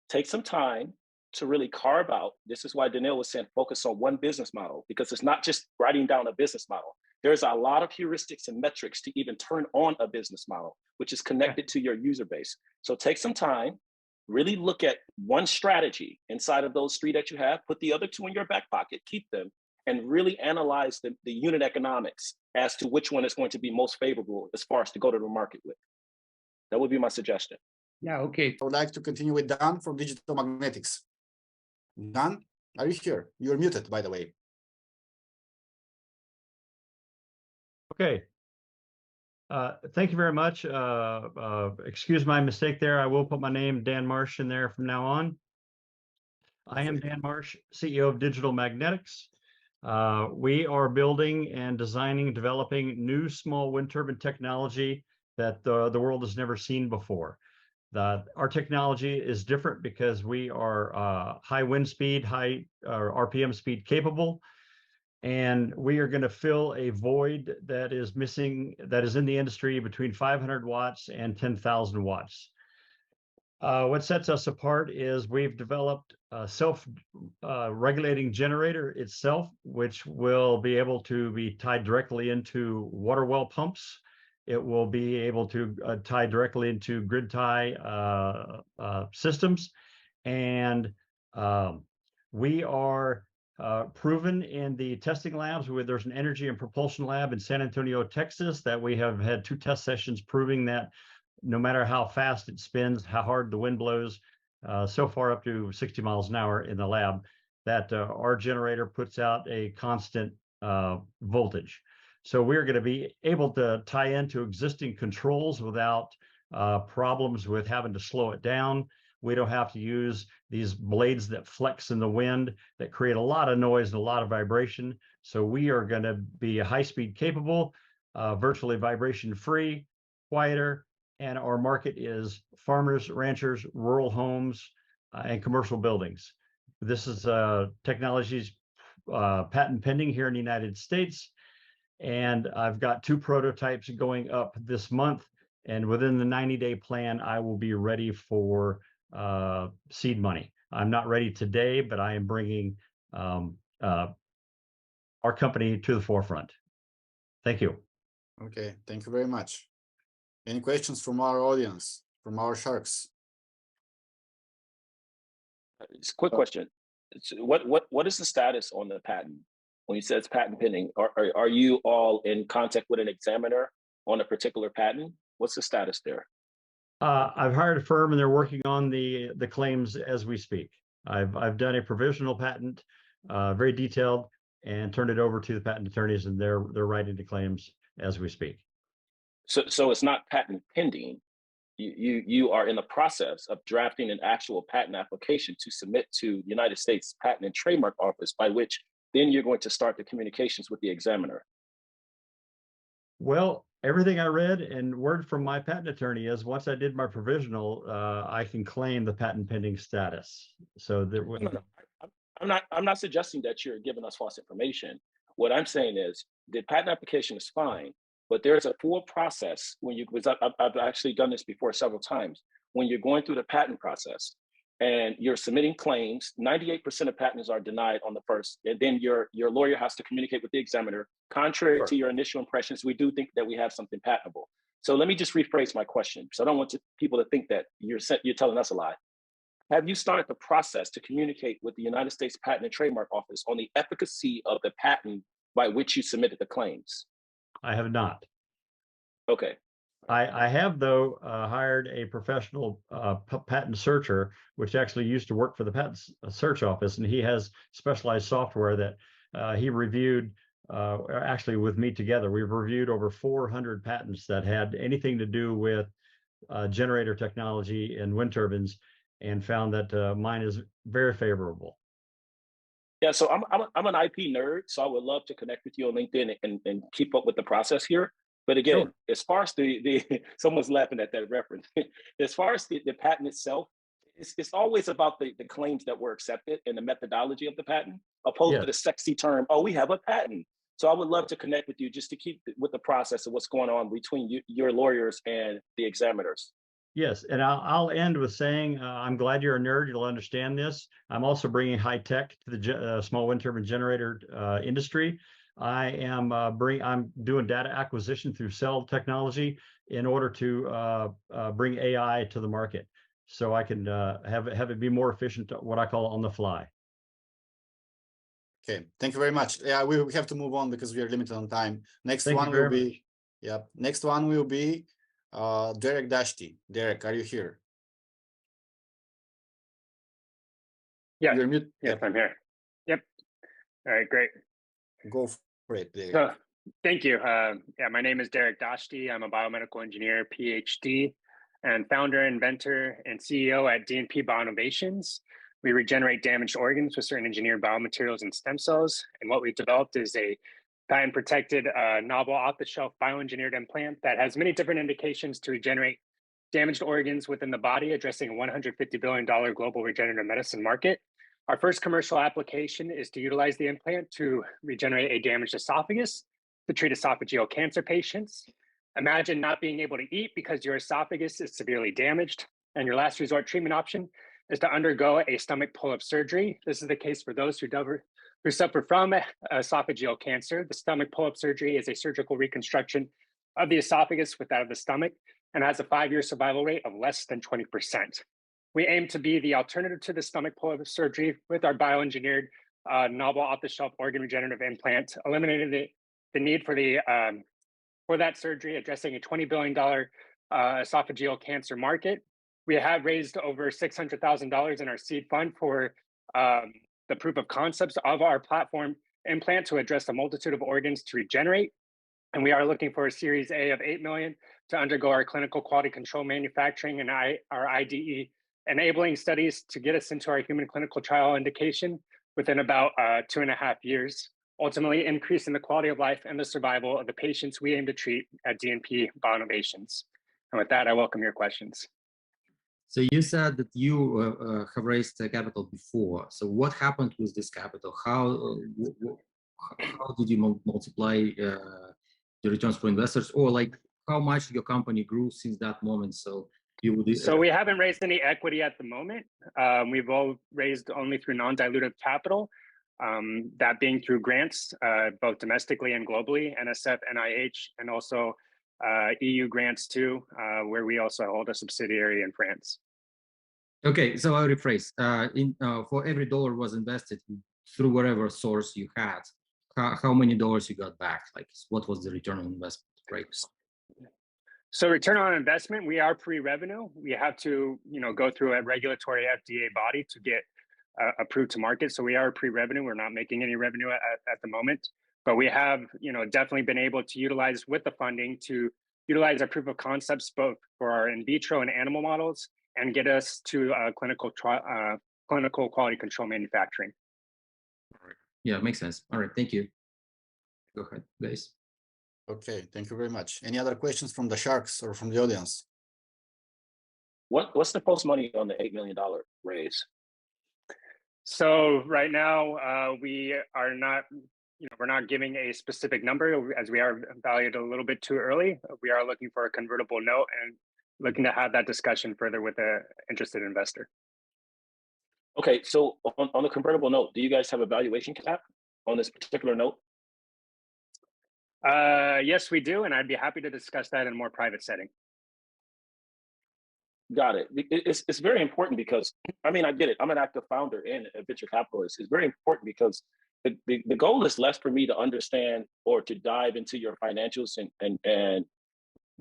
S4: take some time to really carve out. This is why Daniil was saying focus on one business model, because it's not just writing down a business model. There's a lot of heuristics and metrics to even turn on a business model, which is connected to your user base. So take some time, really look at one strategy inside of those three that you have, put the other two in your back pocket, keep them, and really analyze the unit economics as to which one is going to be most favorable as far as to go to the market with. That would be my suggestion.
S9: Yeah, okay.
S2: I would like to continue with Dan from Digital Magnetics. Dan, are you here? You're muted, by the way.
S10: Okay. Thank you very much. Excuse my mistake there. I will put my name, Dan Marsh, in there from now on. I am Dan Marsh, CEO of Digital Magnetics. We are building and designing and developing new small wind turbine technology that the world has never seen before. Our technology is different because we are high wind speed, high RPM speed capable, and we are going to fill a void that is missing, that is in the industry between 500 watts and 10,000 watts. What sets us apart is we've developed a self-regulating generator itself, which will be able to be tied directly into water well pumps. It will be able to tie directly into grid tie systems. And we are proven in the testing labs. There's an energy and propulsion lab in San Antonio, Texas, that we have had 2 test sessions proving that no matter how fast it spins, how hard the wind blows, so far up to 60 miles an hour in the lab, that our generator puts out a constant voltage. So we're going to be able to tie into existing controls without problems with having to slow it down. We don't have to use these blades that flex in the wind that create a lot of noise and a lot of vibration. So we are going to be high-speed capable, virtually vibration-free, quieter, and our market is farmers, ranchers, rural homes, and commercial buildings. This is technology's patent pending here in the United States. And I've got 2 prototypes going up this month. And within the 90-day plan, I will be ready for seed money. I'm not ready today, but I am bringing our company to the forefront. Thank you.
S2: Okay, thank you very much. Any questions from our audience, from our sharks?
S4: It's a quick question. What is the status on the patent? When you said it's patent pending, are you all in contact with an examiner on a particular patent? What's the status there?
S10: I've hired a firm and they're working on the claims as we speak. I've done a provisional patent, very detailed, and turned it over to the patent attorneys, and they're writing the claims as we speak.
S4: So it's not patent pending. You are in the process of drafting an actual patent application to submit to the United States Patent and Trademark Office, by which then you're going to start the communications with the examiner.
S10: Well, everything I read and word from my patent attorney is once I did my provisional, I can claim the patent pending status. So that
S4: No. I'm not suggesting that you're giving us false information. What I'm saying is the patent application is fine, but there's a full process when you, because I've actually done this before several times, when you're going through the patent process and you're submitting claims, 98% of patents are denied on the first, and then your lawyer has to communicate with the examiner. Contrary to your initial impressions, we do think that we have something patentable. So let me just rephrase my question, because I don't want people to think that you're telling us a lie. Have you started the process to communicate with the United States Patent and Trademark Office on the efficacy of the patent by which you submitted the claims?
S10: I have not.
S4: Okay.
S10: I have, though, hired a professional patent searcher, which actually used to work for the patent search office, and he has specialized software that he reviewed. Actually, with me together, we've reviewed over 400 patents that had anything to do with generator technology and wind turbines, and found that mine is very favorable.
S4: Yeah, so I'm an IP nerd, so I would love to connect with you on LinkedIn and keep up with the process here. But again,
S10: Sure.
S4: as far as the someone's laughing at that reference. As far as the patent itself, it's always about the claims that were accepted and the methodology of the patent, opposed to the sexy term, oh, we have a patent. So I would love to connect with you just to keep with the process of what's going on between your lawyers and the examiners.
S10: Yes, and I'll end with saying I'm glad you're a nerd. You'll understand this. I'm also bringing high tech to the small wind turbine generator industry. I'm doing data acquisition through cell technology in order to bring AI to the market, so I can have it be more efficient, what I call on the fly.
S2: Okay, thank you very much. Yeah, we have to move on because we are limited on time. Next
S10: Thank
S2: one
S10: you very
S2: will be,
S10: much.
S2: yeah, next one will be Derek Dashti. Derek, are you here?
S11: Yeah.
S2: You're mute.
S11: Yes, I'm here. Yep. All right, great.
S2: Go for it, Derek.
S11: So, thank you. Yeah, my name is Derek Dashti. I'm a biomedical engineer, PhD, and founder, inventor, and CEO at DNP Bioinnovations. We regenerate damaged organs with certain engineered biomaterials and stem cells. And what we've developed is a patent-protected, novel off-the-shelf bioengineered implant that has many different indications to regenerate damaged organs within the body, addressing a $150 billion global regenerative medicine market. Our first commercial application is to utilize the implant to regenerate a damaged esophagus to treat esophageal cancer patients. Imagine not being able to eat because your esophagus is severely damaged, and your last resort treatment option is to undergo a stomach pull-up surgery. This is the case for those who suffer from esophageal cancer. The stomach pull-up surgery is a surgical reconstruction of the esophagus with that of the stomach and has a 5-year survival rate of less than 20%. We aim to be the alternative to the stomach pull-up surgery with our bioengineered novel off-the-shelf organ regenerative implant, eliminating the need for that surgery, addressing a $20 billion esophageal cancer market. We have raised over $600,000 in our seed fund for the proof of concepts of our platform implant to address a multitude of organs to regenerate. And we are looking for a Series A of 8 million to undergo our clinical quality control manufacturing and our IDE enabling studies to get us into our human clinical trial indication within about 2.5 years, ultimately increasing the quality of life and the survival of the patients we aim to treat at DNP Bioinnovations. And with that, I welcome your questions.
S1: So you said that you have raised capital before. So what happened with this capital? How did you multiply the returns for investors, or like how much your company grew since that moment? So you would.
S11: So we haven't raised any equity at the moment. We've all raised only through non-dilutive capital, that being through grants, both domestically and globally, NSF, NIH, and also EU grants too, where we also hold a subsidiary in France.
S1: Okay, so I'll rephrase. For every dollar was invested through whatever source you had, how many dollars you got back? Like, what was the return on investment rate?
S11: So return on investment, we are pre-revenue. We have to, go through a regulatory FDA body to get approved to market. So we are pre-revenue. We're not making any revenue at the moment, but we have, definitely been able to utilize with the funding to utilize our proof of concepts both for our in vitro and animal models and get us to clinical quality control manufacturing.
S1: All right. Yeah, makes sense. All right, thank you. Go ahead, guys.
S2: Okay, thank you very much. Any other questions from the sharks or from the audience?
S4: What's the post money on the $8 million raise?
S11: So right now we are not, we're not giving a specific number as we are valued a little bit too early. We are looking for a convertible note and looking to have that discussion further with an interested investor.
S4: Okay, so on the convertible note, do you guys have a valuation cap on this particular note?
S11: Yes, we do, and I'd be happy to discuss that in a more private setting.
S4: Got it. It's very important because, I mean, I get it. I'm an active founder and a venture capitalist. It's very important because the goal is less for me to understand or to dive into your financials and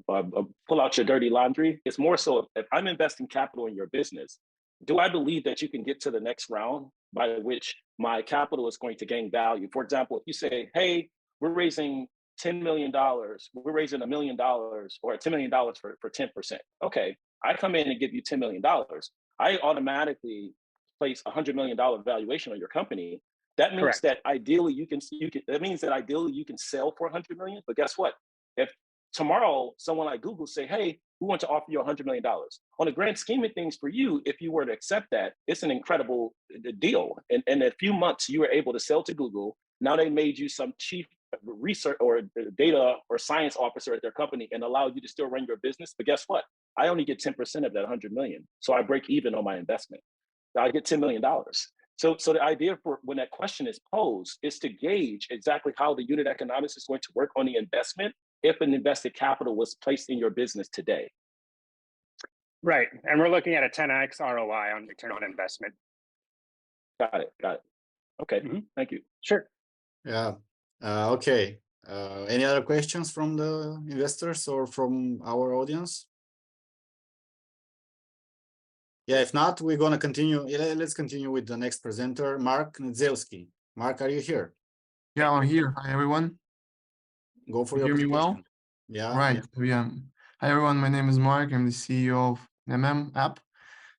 S4: pull out your dirty laundry. It's more so if I'm investing capital in your business, do I believe that you can get to the next round by which my capital is going to gain value? For example, if you say, hey, we're raising $10 million, we're raising $1 million or $10 million for 10%. Okay, I come in and give you $10 million. I automatically place $100 million valuation on your company. That means
S11: Correct.
S4: that ideally you can sell for $100 million. But guess what? If tomorrow someone like Google say, hey, we want to offer you $100 million. On the grand scheme of things for you, if you were to accept that, it's an incredible deal. And in a few months, you were able to sell to Google. Now they made you some chief research or data or science officer at their company and allow you to still run your business. But guess what? I only get 10% of that 100 million. So I break even on my investment. I get $10 million. So the idea for when that question is posed is to gauge exactly how the unit economics is going to work on the investment if an invested capital was placed in your business today.
S11: Right. And we're looking at a 10x ROI on return on investment.
S4: Got it. Okay. Thank you.
S11: Sure.
S2: Yeah. Okay. Any other questions from the investors or from our audience? Yeah, if not, we're going to continue. Let's continue with the next presenter, Mark Nedzelski. Mark, are you here?
S12: Yeah, I'm here. Hi, everyone.
S2: Go for
S12: You
S2: your
S12: hear me
S2: presentation.
S12: well?
S2: Yeah.
S12: Right. Yeah. Hi, everyone. My name is Mark. I'm the CEO of Nimam app.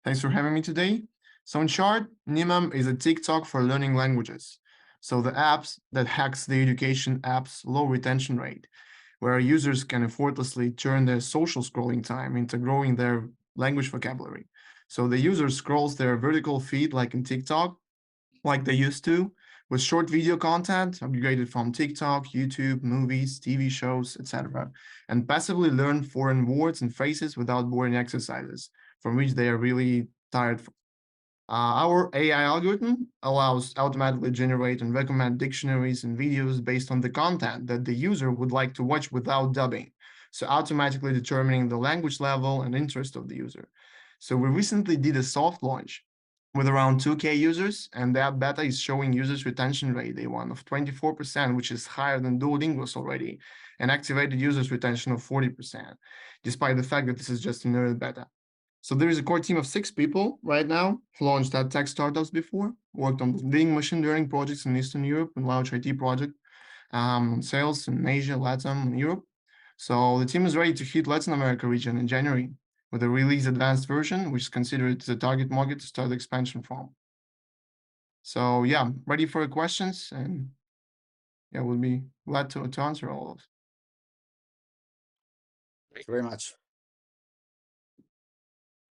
S12: Thanks for having me today. So in short, Nimam is a TikTok for learning languages. So the apps that hacks the education app's low retention rate. where users can effortlessly turn their social scrolling time into growing their language vocabulary. So the user scrolls their vertical feed like in TikTok, like they used to, with short video content aggregated from TikTok, YouTube, movies, TV shows, etc., and passively learn foreign words and phrases without boring exercises, from which they are really tired. Our AI algorithm allows automatically generate and recommend dictionaries and videos based on the content that the user would like to watch without dubbing, so automatically determining the language level and interest of the user. So we recently did a soft launch with around 2K users, and that beta is showing users retention rate day one of 24%, which is higher than Duolingo's already, and activated users retention of 40%, despite the fact that this is just an early beta. So there is a core team of 6 people right now who launched at tech startups before, worked on leading machine learning projects in Eastern Europe and large IT project, sales in Asia, Latin, and Europe. So the team is ready to hit Latin America region in January with a release advanced version, which is considered the target market to start the expansion from. So yeah, ready for your questions, and yeah, we'll be glad to answer all of those.
S2: Thank you very much.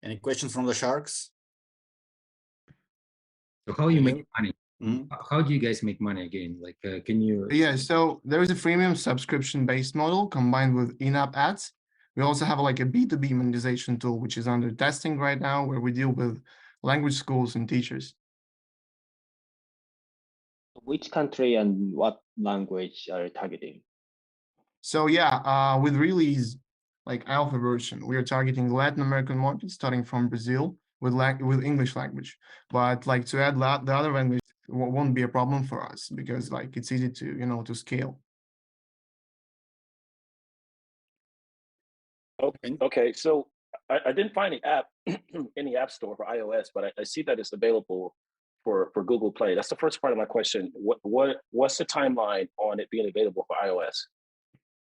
S2: Any questions from the sharks?
S1: So how you make money?
S2: Mhm.
S1: How do you guys make money again? Like, can you?
S12: Yeah, so there is a freemium subscription-based model combined with in-app ads. We also have like a B2B monetization tool, which is under testing right now, where we deal with language schools and teachers.
S6: Which country and what language are you targeting?
S12: So yeah, with release like alpha version, we are targeting Latin American markets, starting from Brazil with English language. But like to add the other language won't be a problem for us because like it's easy to to scale.
S4: Okay. So I didn't find the app in the App Store for iOS, but I see that it's available for Google Play. That's the first part of my question. What's the timeline on it being available for iOS?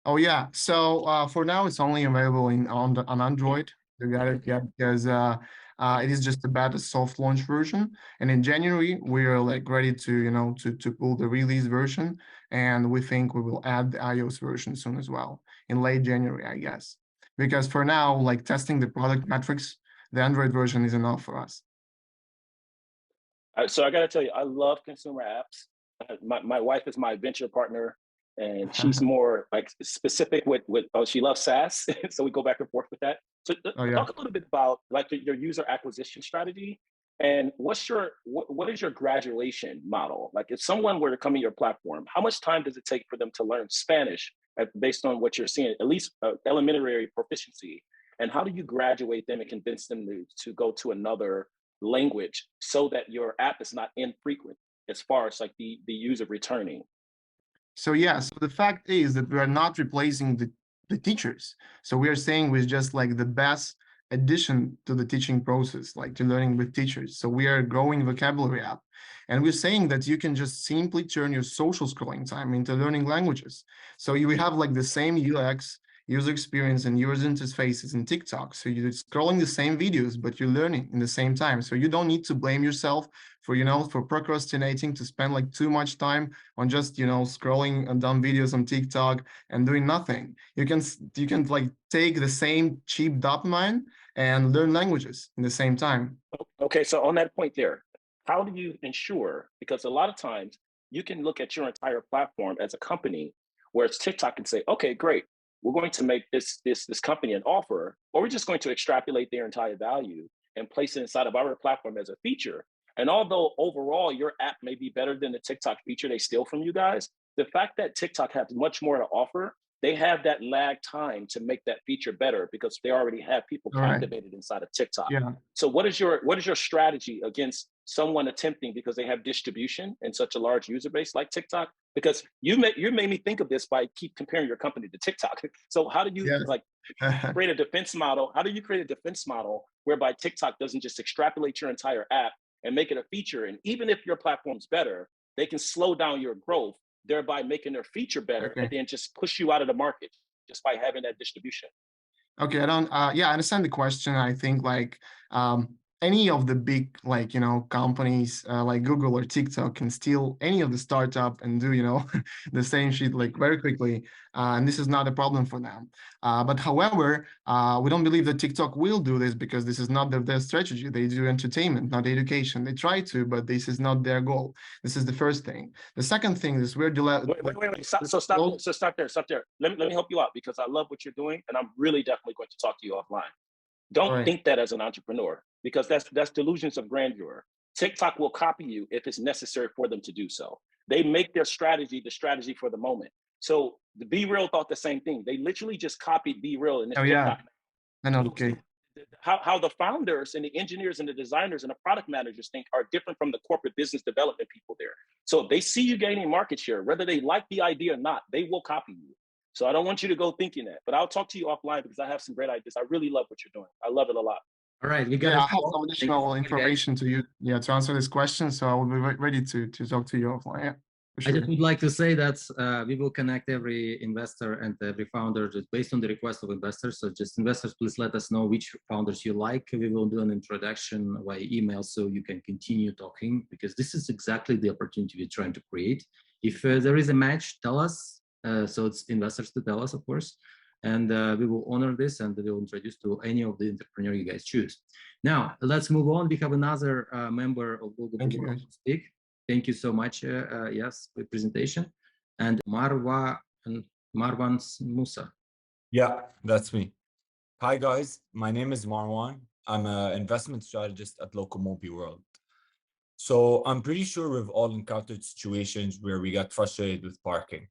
S12: Oh yeah, so for now it's only available on Android. You got it, yeah, because it is just about a soft launch version, and in January we are like ready to to pull the release version, and we think we will add the iOS version soon as well in late January, I guess. Because for now, like testing the product metrics, the Android version is enough for us.
S4: So I got to tell you, I love consumer apps. My wife is my venture partner, and she's more like specific with she loves SaaS, so we go back and forth with that. So
S12: Oh yeah.
S4: talk a little bit about like your user acquisition strategy, and what is your graduation model? Like if someone were to come in your platform, how much time does it take for them to learn Spanish based on what you're seeing, at least elementary proficiency? And how do you graduate them and convince them to go to another language so that your app is not infrequent as far as like the user returning?
S12: So yeah, so the fact is that we are not replacing the teachers. So we are saying we're just like the best addition to the teaching process, like to learning with teachers. So we are a growing vocabulary app. And we're saying that you can just simply turn your social scrolling time into learning languages. So you have like the same UX, user experience and user interfaces in TikTok. So you're scrolling the same videos, but you're learning in the same time. So you don't need to blame yourself for, for procrastinating to spend like too much time on just, scrolling and dumb videos on TikTok and doing nothing. You can like take the same cheap dopamine and learn languages in the same time.
S4: Okay, so on that point there, how do you ensure, because a lot of times you can look at your entire platform as a company, whereas TikTok can say, okay, great, we're going to make this company an offer, or we're just going to extrapolate their entire value and place it inside of our platform as a feature. And although overall your app may be better than the TikTok feature they steal from you guys, the fact that TikTok has much more to offer, they have that lag time to make that feature better because they already have people captivated inside of TikTok.
S12: Yeah.
S4: So what is your strategy against someone attempting, because they have distribution in such a large user base like TikTok? Because you made me think of this by keep comparing your company to TikTok. So how do you create a defense model? How do you create a defense model whereby TikTok doesn't just extrapolate your entire app and make it a feature? And even if your platform's better, they can slow down your growth, thereby making their feature better, and then just push you out of the market just by having that distribution.
S12: Okay, I don't. Yeah, I understand the question. I think like any of the big, like, companies like Google or TikTok can steal any of the startup and do, the same shit like very quickly. And this is not a problem for them. But however, we don't believe that TikTok will do this because this is not their strategy. They do entertainment, not education. They try to, but this is not their goal. This is the first thing. The second thing is we're
S4: Wait. Stop there. Let me help you out because I love what you're doing, and I'm really definitely going to talk to you offline. Don't think that as an entrepreneur because that's delusions of grandeur. TikTok will copy you if it's necessary for them to do so. They make their strategy the strategy for the moment. So the Be Real thought the same thing. They literally just copied Be Real in this TikTok.
S12: I know. Okay.
S4: How the founders and the engineers and the designers and the product managers think are different from the corporate business development people there. So if they see you gaining market share, whether they like the idea or not, they will copy you. So I don't want you to go thinking that, but I'll talk to you offline because I have some great ideas. I really love what you're doing. I love it a lot.
S1: All right, we got
S12: I have some additional information to you, to answer this question. So I will be ready to talk to you offline. Yeah,
S1: I just would like to say that we will connect every investor and every founder just based on the request of investors. So just investors, please let us know which founders you like. We will do an introduction via email so you can continue talking because this is exactly the opportunity we're trying to create. If there is a match, tell us. So it's investors to tell us, of course. And we will honor this and we will introduce to any of the entrepreneur you guys choose. Now, let's move on. We have another member of Google to speak. Thank you so much, yes, for the presentation. And Marwan Musa.
S13: Yeah, that's me. Hi, guys. My name is Marwan. I'm an investment strategist at Locomobi World. So I'm pretty sure we've all encountered situations where we get frustrated with parking,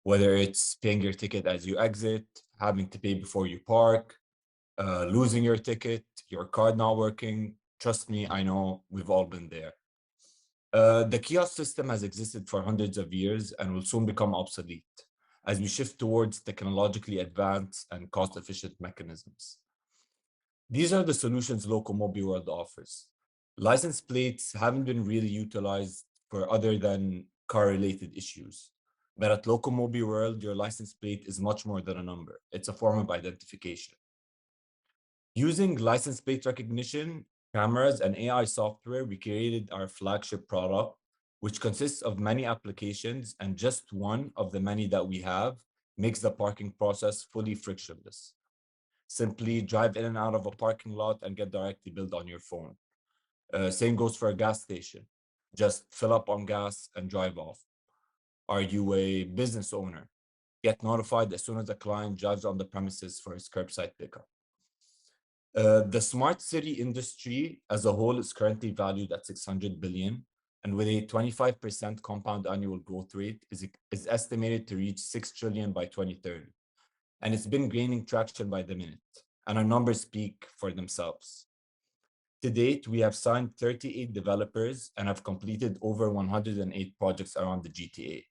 S13: whether it's paying your ticket as you exit, having to pay before you park, losing your ticket, your card not working. Trust me, I know we've all been there. The kiosk system has existed for hundreds of years and will soon become obsolete as we shift towards technologically advanced and cost-efficient mechanisms. These are the solutions Locomobi World offers. License plates haven't been really utilized for other than car-related issues. But at Locomobi World, your license plate is much more than a number. It's a form of identification. Using license plate recognition, cameras, and AI software, we created our flagship product, which consists of many applications, and just one of the many that we have makes the parking process fully frictionless. Simply drive in and out of a parking lot and get directly billed on your phone. Same goes for a gas station. Just fill up on gas and drive off. Are you a business owner? Get notified as soon as a client drives on the premises for his curbside pickup. The smart city industry as a whole is currently valued at 600 billion, and with a 25% compound annual growth rate is estimated to reach 6 trillion by 2030. And it's been gaining traction by the minute, and our numbers speak for themselves. To date, we have signed 38 developers and have completed over 108 projects around the GTA.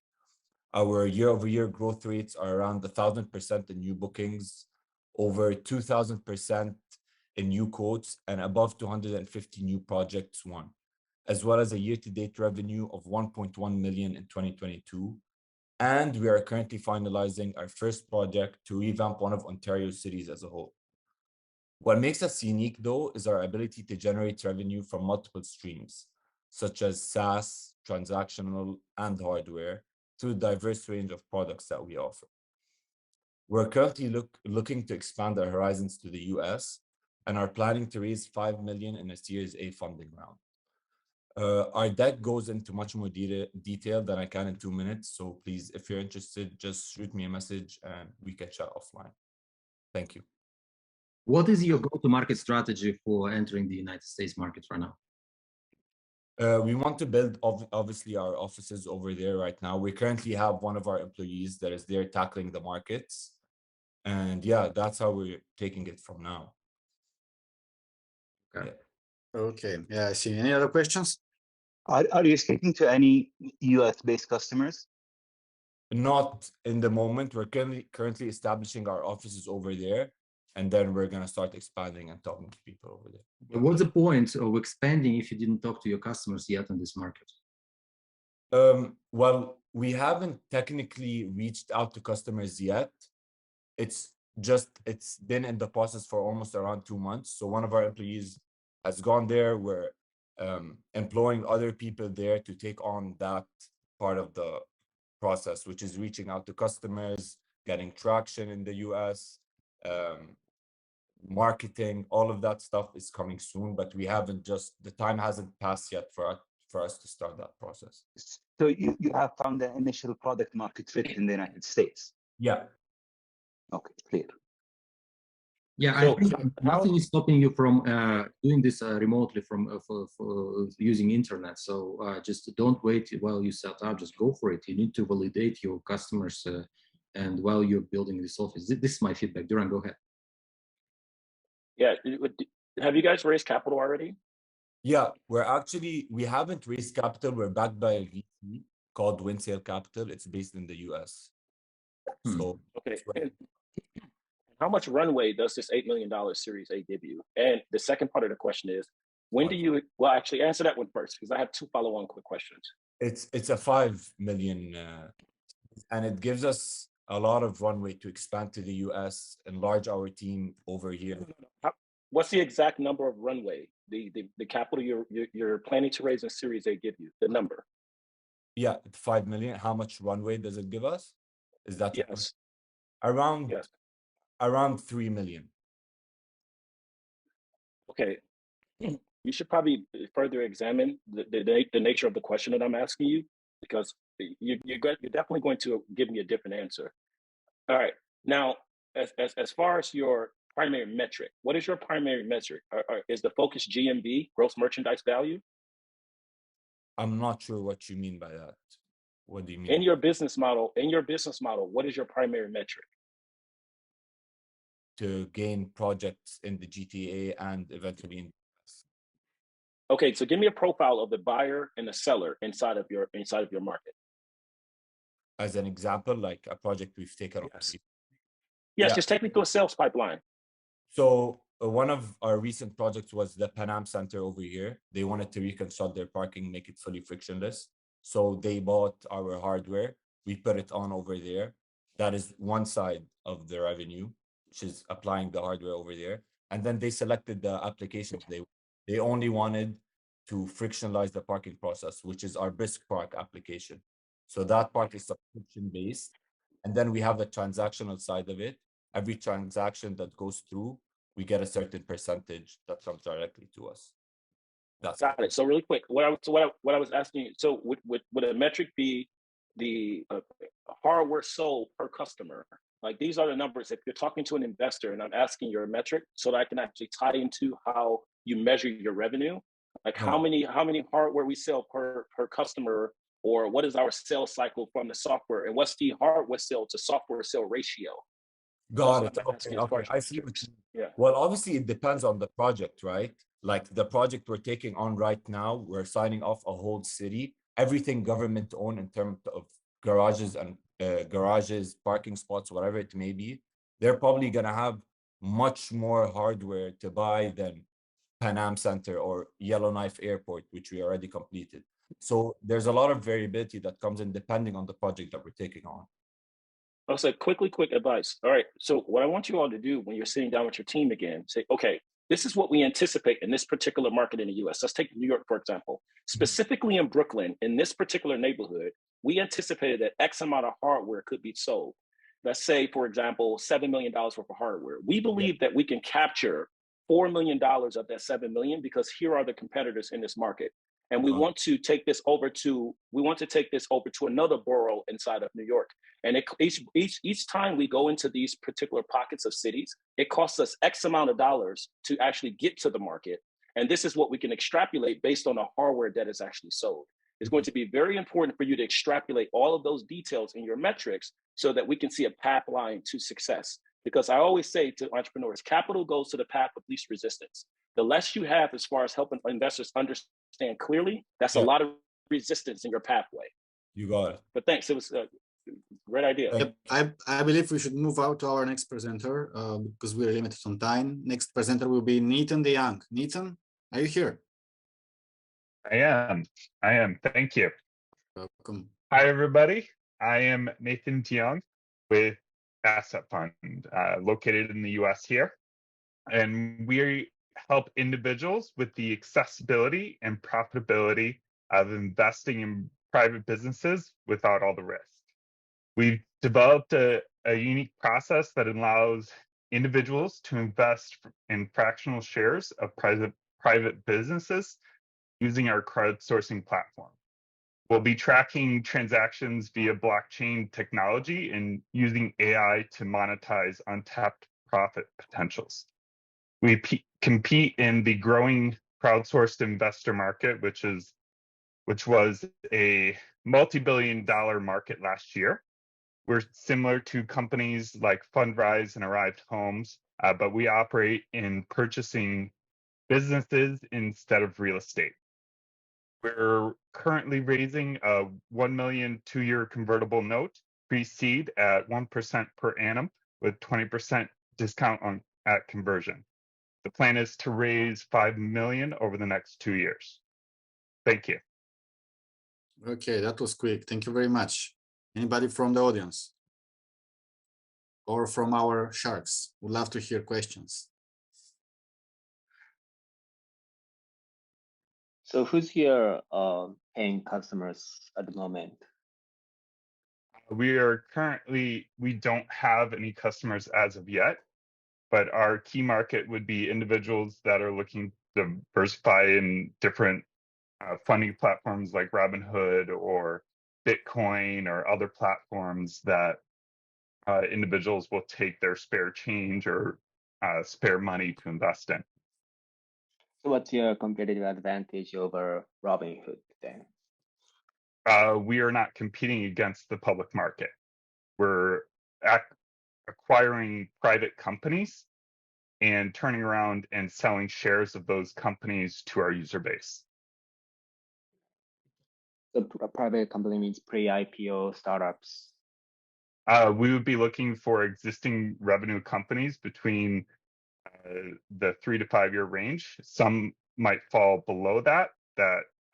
S13: Our year-over-year growth rates are around 1,000% in new bookings, over 2,000% in new quotes, and above 250 new projects won, as well as a year-to-date revenue of 1.1 million in 2022. And we are currently finalizing our first project to revamp one of Ontario's cities as a whole. What makes us unique, though, is our ability to generate revenue from multiple streams, such as SaaS, transactional, and hardware, through a diverse range of products that we offer. We're currently looking to expand our horizons to the US and are planning to raise 5 million in a Series A funding round. Our deck goes into much more detail than I can in 2 minutes. So please, if you're interested, just shoot me a message and we can chat offline. Thank you.
S1: What is your go-to-market strategy for entering the United States market right now?
S13: We want to build, obviously, our offices over there right now. We currently have one of our employees that is there tackling the markets. And yeah, that's how we're taking it from now.
S2: Okay. Okay. Yeah, I see. Any other questions?
S7: Are you speaking to any US-based customers?
S13: Not in the moment. We're currently establishing our offices over there, and then we're going to start expanding and talking to people over there.
S1: But what's the point of expanding if you didn't talk to your customers yet in this market?
S13: Well, we haven't technically reached out to customers yet. It's been in the process for almost around 2 months. So one of our employees has gone there. We're employing other people there to take on that part of the process, which is reaching out to customers, getting traction in the US, marketing, all of that stuff is coming soon, but we haven't the time hasn't passed yet for us to start that process.
S7: So you have found the initial product market fit in the United States?
S13: Yeah.
S7: Okay, clear.
S1: Yeah,
S4: So
S1: I think nothing is stopping you from doing this remotely from for using internet. So just don't wait while you set up. Just go for it. You need to validate your customers, and while you're building this office, this is my feedback. Duran, go ahead.
S4: yeah, have you guys raised capital already?
S13: Yeah, we haven't raised capital. We're backed by a VC called Winsale Capital. It's based in the US. So
S4: okay. And how much runway does this $8 million Series A give you? And the second part of the question is, when do you, well, actually answer that one first, because I have two follow-on quick questions.
S13: It's a 5 million, and it gives us a lot of runway to expand to the US, enlarge our team over here.
S4: What's the exact number of runway the capital you're planning to raise in Series A give you? The number?
S13: Yeah, 5 million. How much runway does it give us? Is that
S4: yes?
S13: Around 3 million.
S4: Okay, you should probably further examine the nature of the question that I'm asking you, because you're definitely going to give me a different answer. All right, now as far as your primary metric, what is your primary metric? Is the focus GMV, gross merchandise value?
S13: I'm not sure what you mean by that. What do you mean?
S4: In your business model, what is your primary metric?
S13: To gain projects in the GTA and eventually in the US.
S4: Okay, so give me a profile of the buyer and the seller inside of your market.
S13: As an example, like a project we've taken on.
S4: Yes, just take me through a sales pipeline.
S13: So one of our recent projects was the Pan Am Center over here. They wanted to reconstruct their parking, make it fully frictionless. So they bought our hardware. We put it on over there. That is one side of the revenue, which is applying the hardware over there. And then they selected the applications. They only wanted to frictionalize the parking process, which is our Brisk Park application. So that part is subscription based. And then we have the transactional side of it. Every transaction that goes through, we get a certain percentage that comes directly to us. That's
S4: got it. So really quick, what I was asking you, so would a metric be the hardware sold per customer? Like these are the numbers. If you're talking to an investor and I'm asking your metric so that I can actually tie into how you measure your revenue, like how many hardware we sell per customer, or what is our sales cycle from the software, and what's the hardware sale to software sale ratio?
S13: Got it. Okay. I see what you mean.
S4: Yeah.
S13: Well, obviously it depends on the project, right? Like the project we're taking on right now, we're signing off a whole city, everything government owned in terms of garages and parking spots, whatever it may be. They're probably gonna have much more hardware to buy than Pan Am Center or Yellowknife Airport, which we already completed. So there's a lot of variability that comes in depending on the project that we're taking on.
S4: I'll say quick advice. All right. So what I want you all to do when you're sitting down with your team again, say, okay, this is what we anticipate in this particular market in the US. Let's take New York, for example. Specifically in Brooklyn, in this particular neighborhood, we anticipated that X amount of hardware could be sold. Let's say, for example, $7 million worth of hardware. We believe that we can capture $4 million of that 7 million because here are the competitors in this market. And we want to take this over to another borough inside of New York. And each time we go into these particular pockets of cities, it costs us X amount of dollars to actually get to the market. And this is what we can extrapolate based on the hardware that is actually sold. It's going to be very important for you to extrapolate all of those details in your metrics so that we can see a path line to success. Because I always say to entrepreneurs, capital goes to the path of least resistance. The less you have as far as helping investors understand clearly, that's a lot of resistance in your pathway.
S13: You got it.
S4: But thanks, it was a great idea.
S2: Yep. I believe we should move out to our next presenter because we're limited on time. Next presenter will be Nathan DeYoung. Nathan, are you here?
S14: I am. Thank you.
S2: Welcome.
S14: Hi, everybody. I am Nathan DeYoung with Asset Fund, located in the US here. And we help individuals with the accessibility and profitability of investing in private businesses without all the risk. We've developed a unique process that allows individuals to invest in fractional shares of private businesses using our crowdsourcing platform. We'll be tracking transactions via blockchain technology and using AI to monetize untapped profit potentials. We compete in the growing crowdsourced investor market, which was a multi-billion-dollar market last year. We're similar to companies like Fundrise and Arrived Homes, but we operate in purchasing businesses instead of real estate. We're currently raising a 1 million 2-year convertible note pre-seed at 1% per annum with 20% discount at conversion. The plan is to raise 5 million over the next 2 years. Thank you.
S2: Okay, that was quick. Thank you very much. Anybody from the audience or from our sharks? Would love to hear questions.
S6: So who's your paying customers at the moment?
S14: We don't have any customers as of yet, but our key market would be individuals that are looking to diversify in different funding platforms like Robinhood or Bitcoin or other platforms that individuals will take their spare change or spare money to invest in.
S6: So what's your competitive advantage over Robinhood then?
S14: We are not competing against the public market. We're acquiring private companies and turning around and selling shares of those companies to our user base.
S6: So a private company means pre-IPO startups.
S14: We would be looking for existing revenue companies between the 3 to 5 year range. Some might fall below that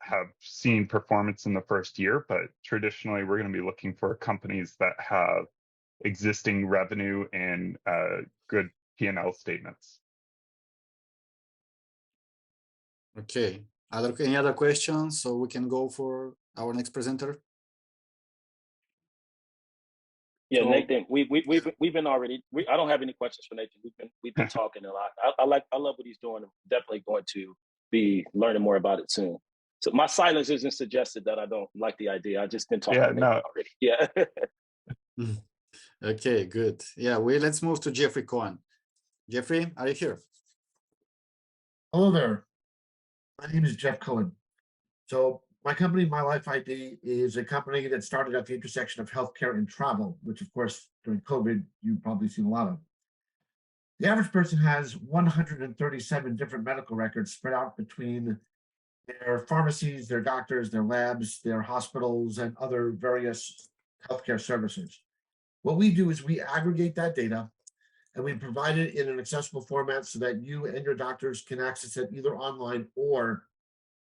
S14: have seen performance in the first year, but traditionally we're going to be looking for companies that have existing revenue and good P&L statements.
S2: Okay. Any other questions? So we can go for our next presenter.
S4: Yeah,
S2: So-
S4: Nathan, we've been already. I don't have any questions for Nathan. We've been talking a lot. I love what he's doing. I'm definitely going to be learning more about it soon. So my silence isn't suggested that I don't like the idea. I just been talking to Nathan already. Yeah.
S2: Okay, good. Yeah, let's move to Jeffrey Cohen. Jeffrey, are you here?
S15: Hello there. My name is Jeff Cohen. So my company, My Life ID, is a company that started at the intersection of healthcare and travel, which of course, during COVID, you've probably seen a lot of. The average person has 137 different medical records spread out between their pharmacies, their doctors, their labs, their hospitals, and other various healthcare services. What we do is we aggregate that data and we provide it in an accessible format so that you and your doctors can access it either online or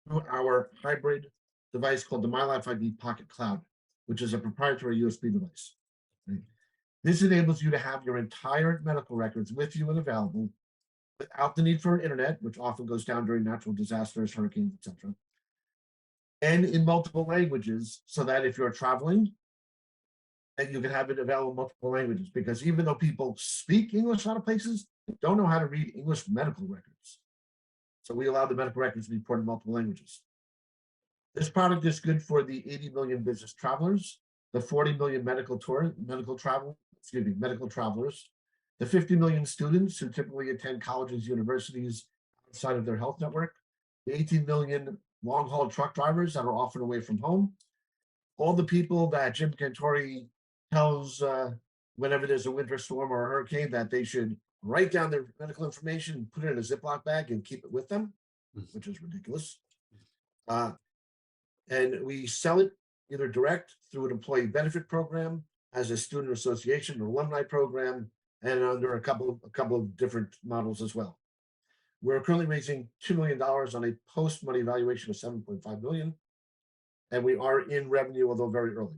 S15: through our hybrid device called the My Life ID Pocket Cloud, which is a proprietary USB device. Right? This enables you to have your entire medical records with you and available without the need for an internet, which often goes down during natural disasters, hurricanes, etc., and in multiple languages, so that if you're traveling, that you can have it available in multiple languages. Because even though people speak English a lot of places, they don't know how to read English medical records. So we allow the medical records to be poured in multiple languages. This product is good for the 80 million business travelers, the 40 million medical travelers, the 50 million students who typically attend colleges, universities outside of their health network, the 18 million long-haul truck drivers that are often away from home, all the people that Jim Cantori tells whenever there's a winter storm or a hurricane that they should write down their medical information, put it in a Ziploc bag and keep it with them, which is ridiculous. And we sell it either direct through an employee benefit program, as a student association or alumni program, and under a couple of different models as well. We're currently raising $2 million on a post-money valuation of $7.5 million, and we are in revenue, although very early.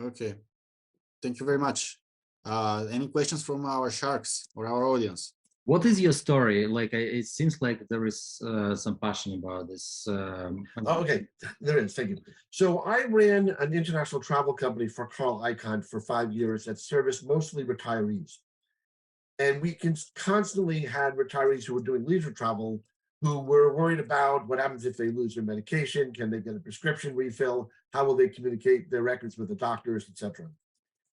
S2: Okay, thank you very much. Any questions from our sharks or our audience?
S1: What is your story? Like, it seems like there is some passion about this.
S15: Oh, okay, there is. Thank you. So I ran an international travel company for Carl Icahn for 5 years that serviced mostly retirees. And we constantly had retirees who were doing leisure travel who were worried about what happens if they lose their medication, can they get a prescription refill, how will they communicate their records with the doctors, etc.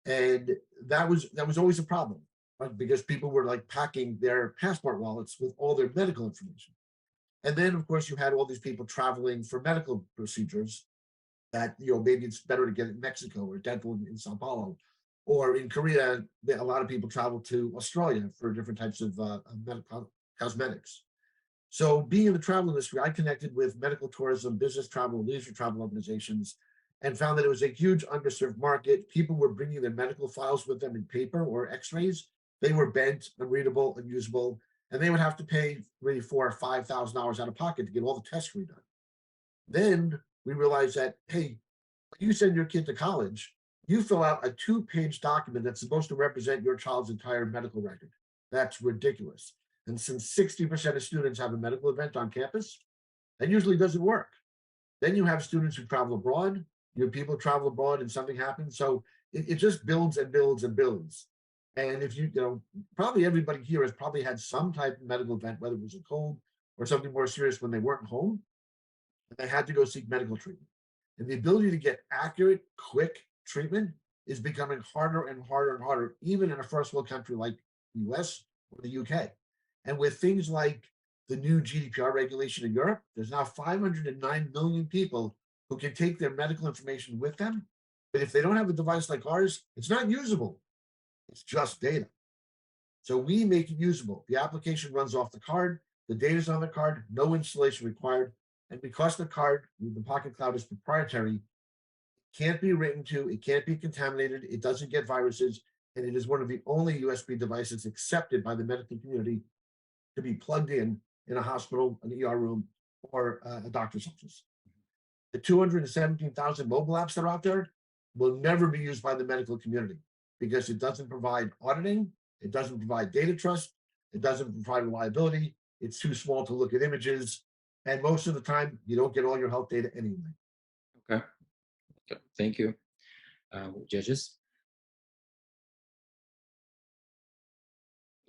S15: And that was always a problem, right? Because people were like packing their passport wallets with all their medical information. And then, of course, you had all these people traveling for medical procedures that, maybe it's better to get it in Mexico or dental in Sao Paulo. Or in Korea, a lot of people travel to Australia for different types of medical cosmetics. So being in the travel industry, I connected with medical tourism, business travel, leisure travel organizations, and found that it was a huge underserved market. People were bringing their medical files with them in paper or x-rays. They were bent, unreadable, unusable, and they would have to pay maybe $4,000 or $5,000 out of pocket to get all the tests redone. Then we realized that, hey, when you send your kid to college, you fill out a 2-page document that's supposed to represent your child's entire medical record. That's ridiculous. And since 60% of students have a medical event on campus, that usually doesn't work. Then you have students who travel abroad, you have people travel abroad and something happens. So it just builds and builds and builds. And if probably everybody here has probably had some type of medical event, whether it was a cold or something more serious when they weren't home, and they had to go seek medical treatment. And the ability to get accurate, quick treatment is becoming harder and harder and harder, even in a first world country like the US or the UK. And with things like the new GDPR regulation in Europe, there's now 509 million people who can take their medical information with them. But if they don't have a device like ours, it's not usable. It's just data. So we make it usable. The application runs off the card. The data is on the card, no installation required. And because the card, the Pocket Cloud is proprietary, it can't be written to, it can't be contaminated, it doesn't get viruses, and it is one of the only USB devices accepted by the medical community to be plugged in a hospital, an ER room, or a doctor's office. The 217,000 mobile apps that are out there will never be used by the medical community because it doesn't provide auditing, it doesn't provide data trust, it doesn't provide reliability, it's too small to look at images, and most of the time, you don't get all your health data anyway.
S1: Okay. Thank you. Judges?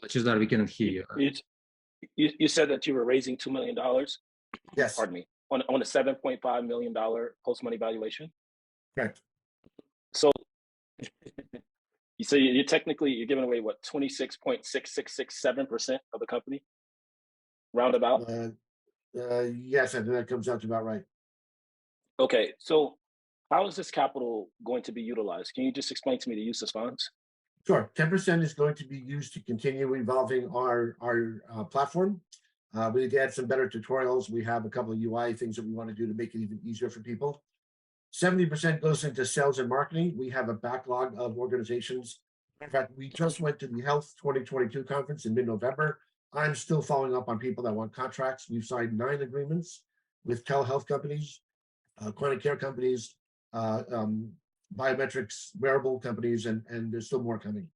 S1: Lechizar, we cannot hear you.
S4: You said that you were raising $2 million?
S15: Yes.
S4: Pardon me. On a $7.5 million post-money valuation?
S15: Correct.
S4: So you're technically giving away what, 26.6667% of the company? Roundabout?
S15: Yes, I think that comes out to about right.
S4: Okay, so how is this capital going to be utilized? Can you just explain to me the use of funds?
S15: Sure. 10% is going to be used to continue evolving our platform. We need to add some better tutorials. We have a couple of UI things that we want to do to make it even easier for people. 70% goes into sales and marketing. We have a backlog of organizations. In fact, we just went to the Health 2022 conference in mid-November. I'm still following up on people that want contracts. We've signed 9 agreements with telehealth companies, chronic care companies, biometrics, wearable companies, and there's still more coming.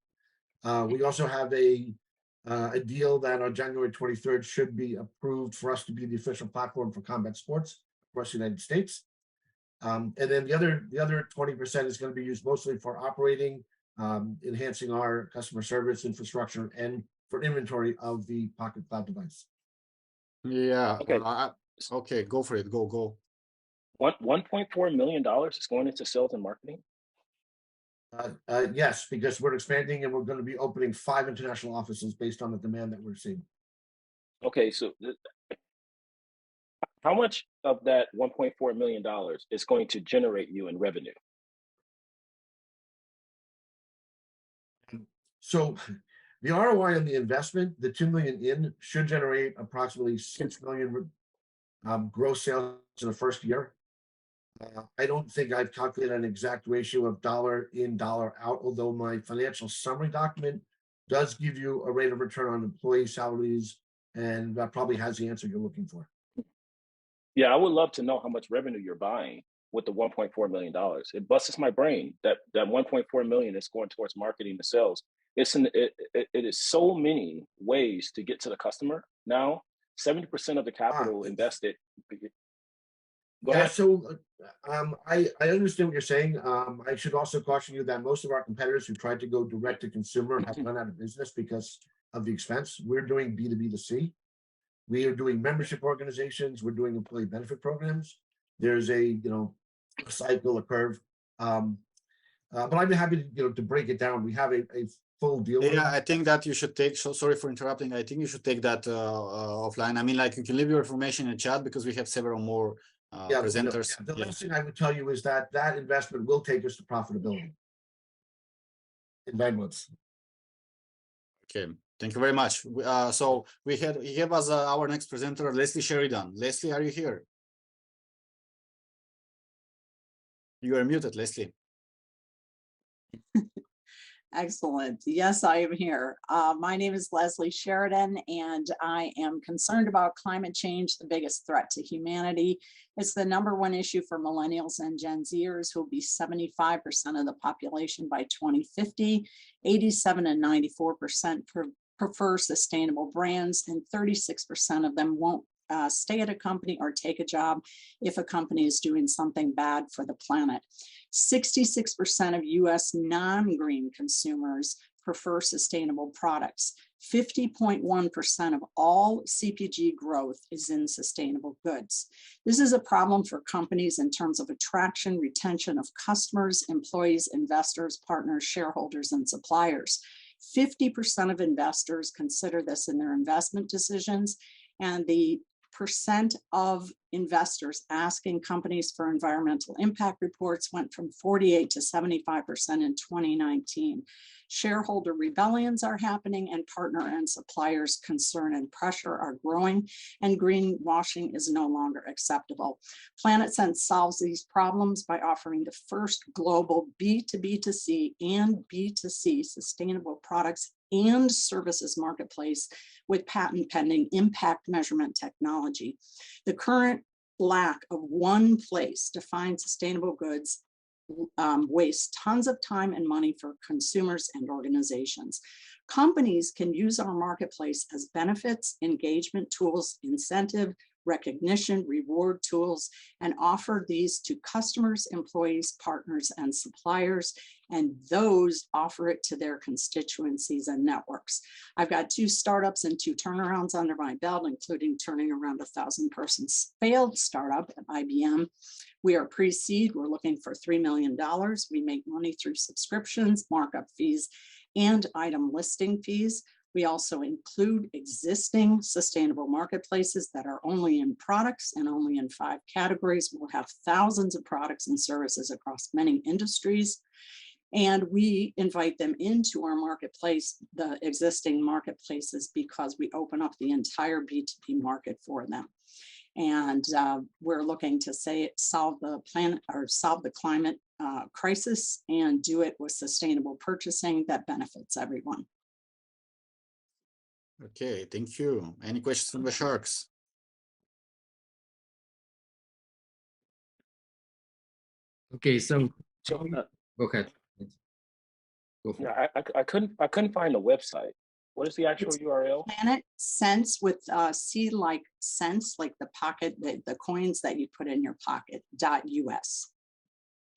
S15: We also have a deal that on January 23rd should be approved for us to be the official platform for combat sports across the United States. And then the other 20% is going to be used mostly for operating, enhancing our customer service infrastructure, and for inventory of the Pocket Cloud device.
S2: Yeah.
S4: Okay.
S2: Okay, go for it. Go.
S4: $1.4 million is going into sales and marketing?
S15: Yes, because we're expanding and we're going to be opening 5 international offices based on the demand that we're seeing.
S4: Okay, so how much of that $1.4 million is going to generate you in revenue?
S15: So the ROI on the investment, the 2 million in, should generate approximately 6 million gross sales in the first year. I don't think I've calculated an exact ratio of dollar in, dollar out, although my financial summary document does give you a rate of return on employee salaries, and that probably has the answer you're looking for.
S4: Yeah, I would love to know how much revenue you're buying with the $1.4 million. It busts my brain that 1.4 million is going towards marketing and sales. it is so many ways to get to the customer now. 70% of the capital invested. Go
S15: Yeah,
S4: ahead.
S15: so I understand what you're saying. I should also caution you that most of our competitors who tried to go direct to consumer have gone out of business because of the expense. We're doing B2B2C. We are doing membership organizations. We're doing employee benefit programs. There's a cycle, a curve. But I'd be happy to to break it down. We have a full deal.
S2: Yeah, I think that you should take. So sorry for interrupting. I think you should take that offline. I mean, like you can leave your information in chat because we have several more presenters.
S15: The last thing I would tell you is that that investment will take us to profitability in 9 months.
S2: Okay, thank you very much. So we have as our next presenter Leslie Sheridan. Leslie, are you here? You are muted, Leslie.
S16: Excellent. Yes, I am here. My name is Leslie Sheridan, and I am concerned about climate change, the biggest threat to humanity. It's the #1 issue for millennials and Gen Zers, who will be 75% of the population by 2050. 87 and 94% prefer sustainable brands, and 36% of them won't stay at a company or take a job if a company is doing something bad for the planet. 66% of US non-green consumers prefer sustainable products. 50.1% of all CPG growth is in sustainable goods. This is a problem for companies in terms of attraction, retention of customers, employees, investors, partners, shareholders, and suppliers. 50% of investors consider this in their investment decisions, and the percent of investors asking companies for environmental impact reports went from 48 to 75% in 2019. Shareholder rebellions are happening, and partner and suppliers' concern and pressure are growing, and greenwashing is no longer acceptable. Planet Sense solves these problems by offering the first global B2B2C and B2C sustainable products and services marketplace with patent pending impact measurement technology. The current lack of one place to find sustainable goods wastes tons of time and money for consumers and organizations. Companies can use our marketplace as benefits, engagement tools, incentive, recognition, reward tools, and offer these to customers, employees, partners, and suppliers, and those offer it to their constituencies and networks. I've got 2 startups and 2 turnarounds under my belt, including turning around a 1,000-person failed startup at IBM. We are pre-seed. We're looking for $3 million. We make money through subscriptions, markup fees, and item listing fees. We also include existing sustainable marketplaces that are only in products and only in 5 categories. We'll have thousands of products and services across many industries. And we invite them into our marketplace, the existing marketplaces, because we open up the entire B2B market for them. And we're looking to solve the planet or solve the climate crisis and do it with sustainable purchasing that benefits everyone.
S2: Okay, thank you. Any questions from the sharks?
S1: Okay, so go ahead.
S4: Yeah, I couldn't find the website. What is the actual URL?
S16: Planet Sense with C like sense, like the pocket, the coins that you put in your pocket, .us.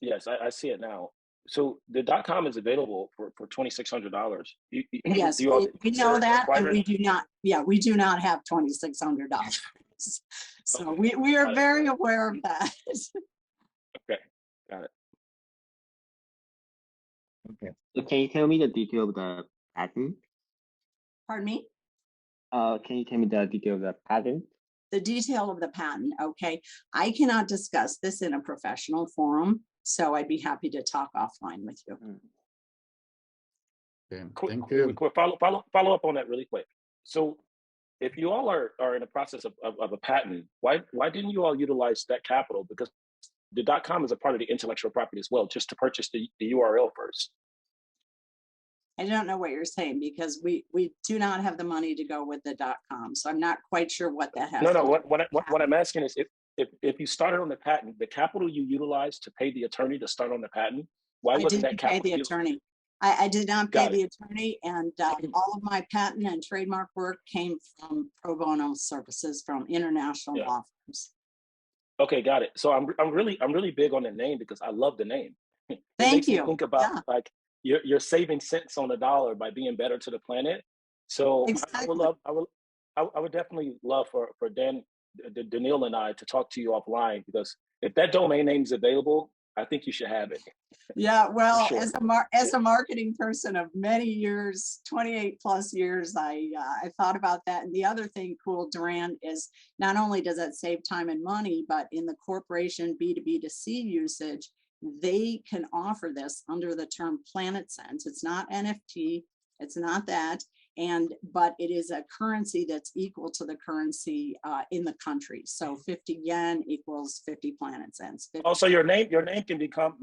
S4: Yes, I see it now. So the .com is available for $2,600.
S16: Yes, we know that, and we do not. Yeah, we do not have $2,600. So
S4: okay.
S16: we are very aware of that.
S4: Okay, got it.
S6: Okay. So can you tell me the detail of the patent?
S16: Pardon me?
S6: Can you tell me the detail of the patent?
S16: The detail of the patent, okay. I cannot discuss this in a professional forum, so I'd be happy to talk offline with you.
S2: Okay, thank you.
S4: Quick follow up on that really quick. So if you all are in the process of a patent, why didn't you all utilize that capital? Because the .com is a part of the intellectual property as well, just to purchase the URL first.
S16: I don't know what you're saying, because we do not have the money to go with the .com, so I'm not quite sure what that has.
S4: No. What I'm asking is, if you started on the patent, the capital you utilized to pay the attorney to start on the patent, why wasn't that capital?
S16: I didn't pay the attorney. I did not pay
S4: Got
S16: the attorney, and all of my patent and trademark work came from pro bono services from international
S4: Yeah.
S16: law firms.
S4: Okay, got it. So I'm really big on the name because I love the name. It
S16: Thank
S4: makes me
S16: you.
S4: think about
S16: Yeah,
S4: like you're saving cents on the dollar by being better to the planet. So I would
S16: exactly.
S4: love I would definitely love for Daniil and I to talk to you offline, because if that domain name is available, I think you should have it
S16: Yeah,
S4: for
S16: well,
S4: sure.
S16: as a marketing person of many years, 28 plus years, I thought about that. And the other thing, cool, Duran, is not only does that save time and money, but in the corporation B2B2C usage, they can offer this under the term Planet Sense. It's not NFT, it's not that. But it is a currency that's equal to the currency in the country. So 50 yen equals 50 planet cents. 50
S4: Also, your name can become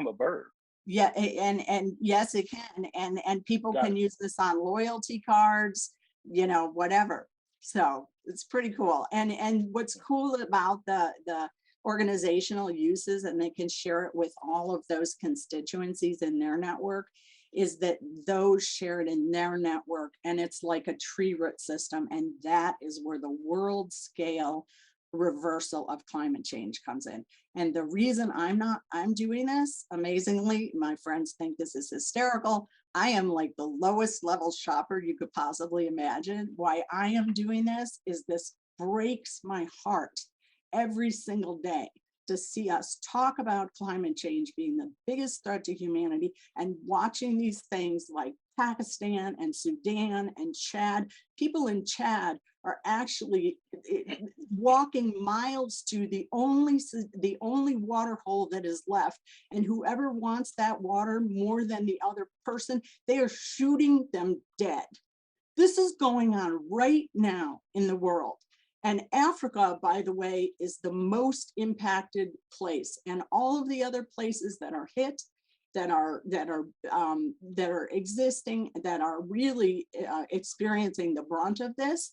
S4: a verb.
S16: Yeah, and yes, it can, and people
S4: Got
S16: can
S4: it.
S16: use this on loyalty cards, you know, whatever. So it's pretty cool. And what's cool about the organizational uses, and they can share it with all of those constituencies in their network, is that those share it in their network, and it's like a tree root system, and that is where the world scale reversal of climate change comes in. And the reason I'm doing this, amazingly, my friends think this is hysterical. I am like the lowest level shopper you could possibly imagine. Why I am doing this breaks my heart every single day to see us talk about climate change being the biggest threat to humanity, and watching these things like Pakistan and Sudan and Chad. People in Chad are actually walking miles to the only water hole that is left, and whoever wants that water more than the other person, they are shooting them dead. This is going on right now in the world. And Africa, by the way, is the most impacted place, and all of the other places that are hit, that are existing, that are really experiencing the brunt of this,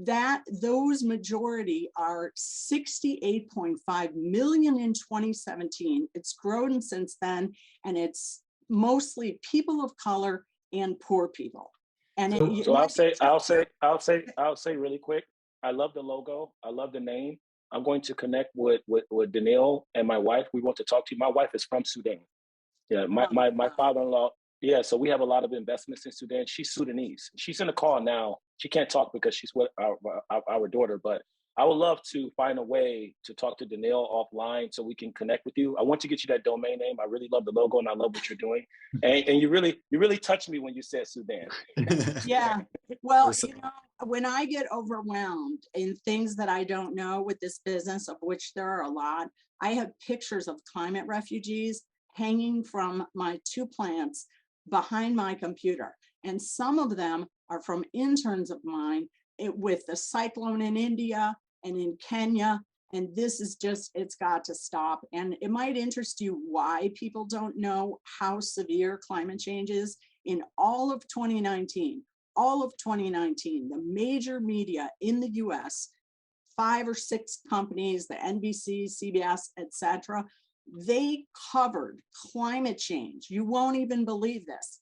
S16: that those majority are 68.5 million in 2017. It's grown since then, and it's mostly people of color and poor people. And
S4: So I'll say really quick. I love the logo. I love the name. I'm going to connect with Daniil and my wife. We want to talk to you. My wife is from Sudan. Yeah, my father-in-law. Yeah, so we have a lot of investments in Sudan. She's Sudanese. She's in the call now. She can't talk because she's with our daughter, but I would love to find a way to talk to Daniil offline so we can connect with you. I want to get you that domain name. I really love the logo and I love what you're doing. And you really touched me when you said Sudan.
S16: Yeah, well, you know, when I get overwhelmed in things that I don't know with this business, of which there are a lot, I have pictures of climate refugees hanging from my 2 plants behind my computer. And some of them are from interns of mine with the cyclone in India and in Kenya. And this is just, it's got to stop. And it might interest you why people don't know how severe climate change is. In all of 2019, the major media in the US, 5 or 6 companies, the NBC, CBS, etc., they covered climate change. You won't even believe this.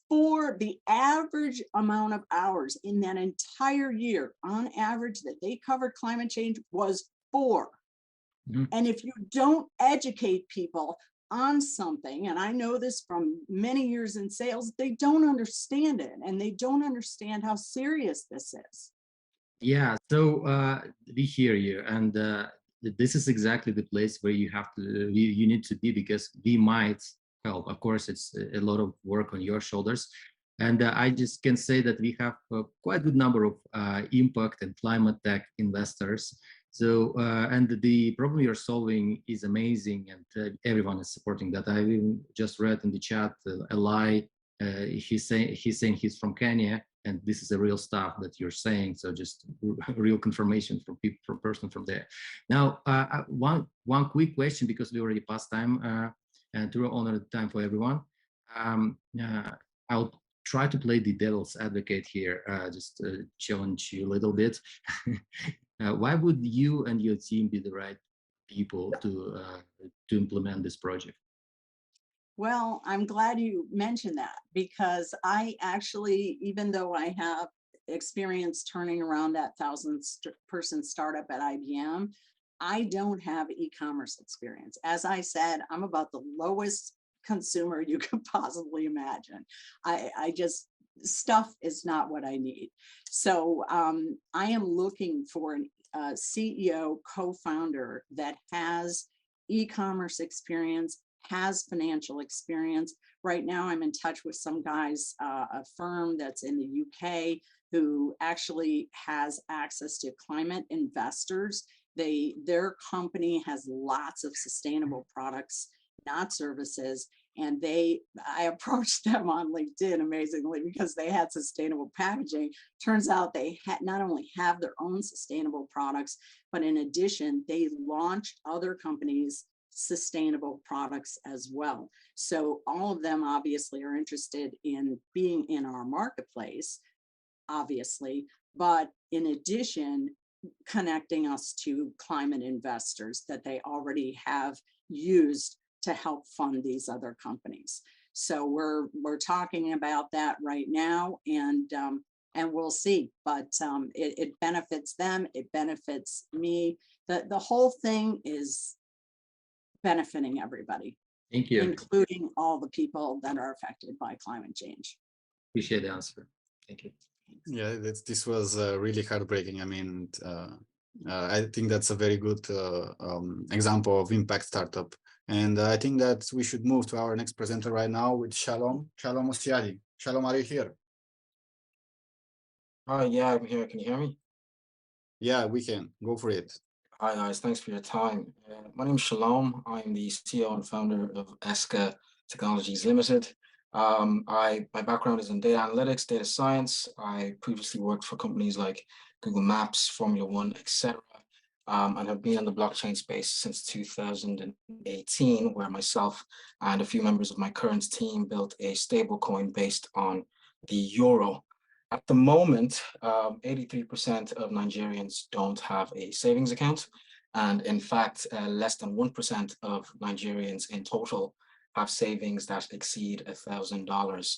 S16: For the average amount of hours in that entire year, on average, that they covered climate change was 4. And if you don't educate people on something, and I know this from many years in sales, they don't understand it, and they don't understand how serious this is.
S1: Yeah, so we hear you, and this is exactly the place where you have to, you need to be, because we might help. Of course, it's a lot of work on your shoulders, and I just can say that we have quite a good number of impact and climate tech investors. So, and the problem you're solving is amazing, and everyone is supporting that. I even just read in the chat, Eli, he's saying he's from Kenya, and this is the real stuff that you're saying. So just real confirmation from people, from person from there. Now, one quick question, because we already passed time, and to honor the time for everyone. I'll try to play the devil's advocate here, just challenge you a little bit. Why would you and your team be the right people to implement this project?
S16: Well, I'm glad you mentioned that because I actually, even though I have experience turning around that person startup at IBM, I don't have e-commerce experience. As I said, I'm about the lowest consumer you could possibly imagine. I just, stuff is not what I need. So I am looking for a CEO, co-founder that has e-commerce experience, has financial experience. Right now, I'm in touch with some guys, a firm that's in the UK who actually has access to climate investors. Their company has lots of sustainable products, not services. And I approached them on LinkedIn amazingly because they had sustainable packaging. Turns out they not only have their own sustainable products, but in addition, they launched other companies' sustainable products as well. So all of them obviously are interested in being in our marketplace, obviously, but in addition, connecting us to climate investors that they already have used to help fund these other companies. So we're talking about that right now, and we'll see. But it benefits them, it benefits me. The whole thing is benefiting everybody,
S1: Thank you.
S16: including all the people that are affected by climate change.
S1: Appreciate the answer. Thank you.
S2: Yeah, this was really heartbreaking. I mean, I think that's a very good example of impact startup. And I think that we should move to our next presenter right now with Shalom Osiadi. Shalom, are you here?
S17: Hi, yeah, I'm here. Can you hear me?
S2: Yeah, we can. Go for it.
S17: Hi, guys. Thanks for your time. My name is Shalom. I'm the CEO and founder of ESCA Technologies Limited. My background is in data analytics, data science. I previously worked for companies like Google Maps, Formula One, etc. And have been in the blockchain space since 2018, where myself and a few members of my current team built a stablecoin based on the euro. At the moment, 83% of Nigerians don't have a savings account. And in fact, less than 1% of Nigerians in total have savings that exceed $1,000.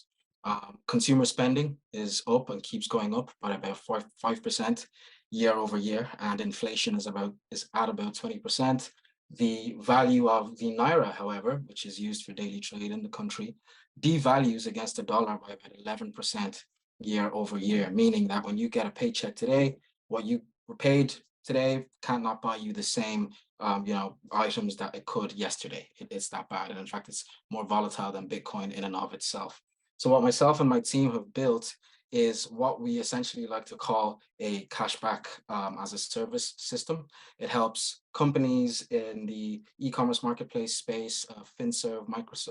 S17: Consumer spending is up and keeps going up by about 5% year over year, and inflation is at about 20%. The value of the naira, however, which is used for daily trade in the country, devalues against the dollar by about 11% year over year, meaning that when you get a paycheck today, what you were paid today cannot buy you the same items that it could yesterday. It's that bad. And in fact, it's more volatile than Bitcoin in and of itself. So what myself and my team have built is what we essentially like to call a cashback as a service system. It helps companies in the e-commerce marketplace space, FinServe,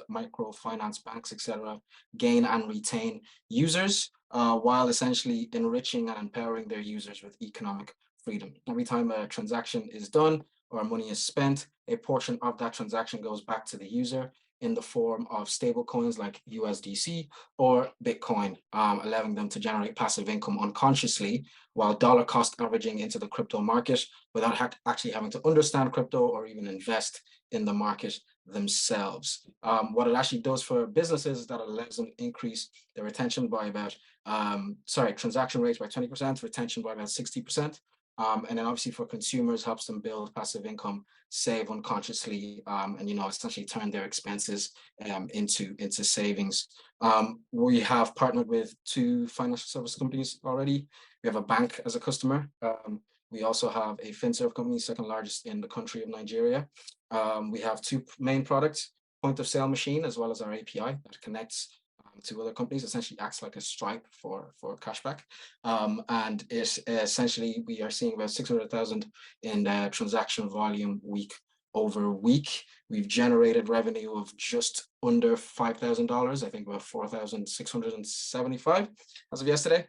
S17: microfinance banks, etc., gain and retain users while essentially enriching and empowering their users with economic freedom. Every time a transaction is done or money is spent, a portion of that transaction goes back to the user in the form of stable coins like USDC or Bitcoin, allowing them to generate passive income unconsciously while dollar cost averaging into the crypto market without actually having to understand crypto or even invest in the market themselves. What it actually does for businesses is that it allows them to increase their retention by about, transaction rates by 20%, retention by about 60%. And then obviously for consumers, helps them build passive income, save unconsciously, and essentially turn their expenses into savings. We have partnered with 2 financial service companies already. We have a bank as a customer. We also have a FinServe company, second largest in the country of Nigeria. We have 2 main products, point of sale machine, as well as our API that connects to other companies, essentially acts like a Stripe for cashback. And it essentially, we are seeing about 600,000 in transaction volume week over week. We've generated revenue of just under $5,000, I think about 4,675 as of yesterday.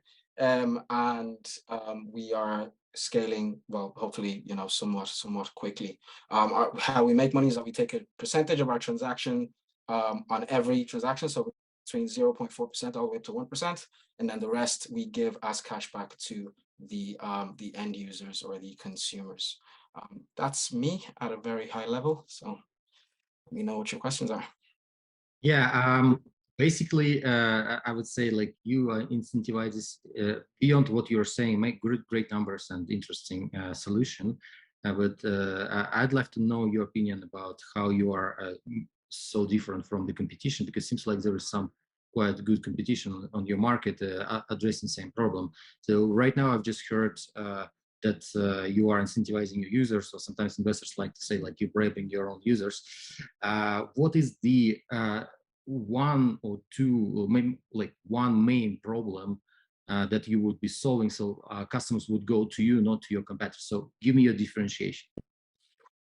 S17: We are scaling, well, hopefully, somewhat quickly. How we make money is that we take a percentage of our transaction on every transaction. So between 0.4% all the way up to 1%, and then the rest we give as cash back to the end users or the consumers. That's me at a very high level. So let me know what your questions are.
S1: Yeah, basically, I would say like you incentivize this beyond what you're saying, make great numbers and interesting solution. But I'd like to know your opinion about how you are so different from the competition, because it seems like there is some quite good competition on your market addressing the same problem. So right now I've just heard that you are incentivizing your users, or sometimes investors like to say like you're bribing your own users. What is the one or two, or maybe like one main problem that you would be solving so customers would go to you, not to your competitors? So give me your differentiation.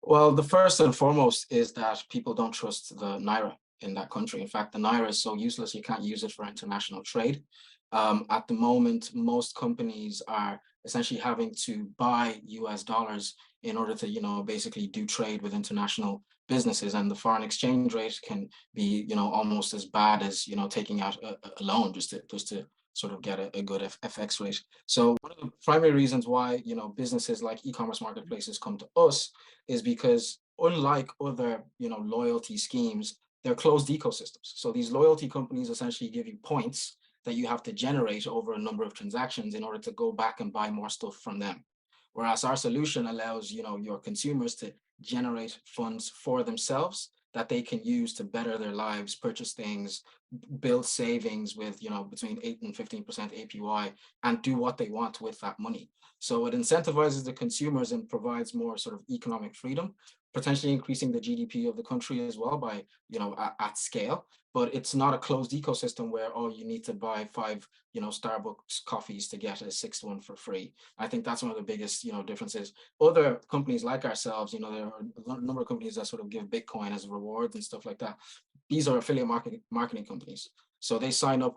S17: Well, the first and foremost is that people don't trust the Naira in that country. In fact, the Naira is so useless, you can't use it for international trade. At the moment, most companies are essentially having to buy US dollars in order to, basically do trade with international businesses. And the foreign exchange rate can be, almost as bad as, taking out a loan just to sort of get a good FX rate. So one of the primary reasons why, businesses like e-commerce marketplaces come to us is because unlike other, loyalty schemes, they're closed ecosystems. So these loyalty companies essentially give you points that you have to generate over a number of transactions in order to go back and buy more stuff from them. Whereas our solution allows, your consumers to generate funds for themselves that they can use to better their lives, purchase things, build savings with, between 8 and 15% APY, and do what they want with that money. So it incentivizes the consumers and provides more sort of economic freedom, potentially increasing the GDP of the country as well by, at scale. But it's not a closed ecosystem where, oh, you need to buy 5, Starbucks coffees to get a 6th one for free. I think that's one of the biggest, differences. Other companies like ourselves, there are a number of companies that sort of give Bitcoin as rewards and stuff like that. These are affiliate marketing companies. So they sign up,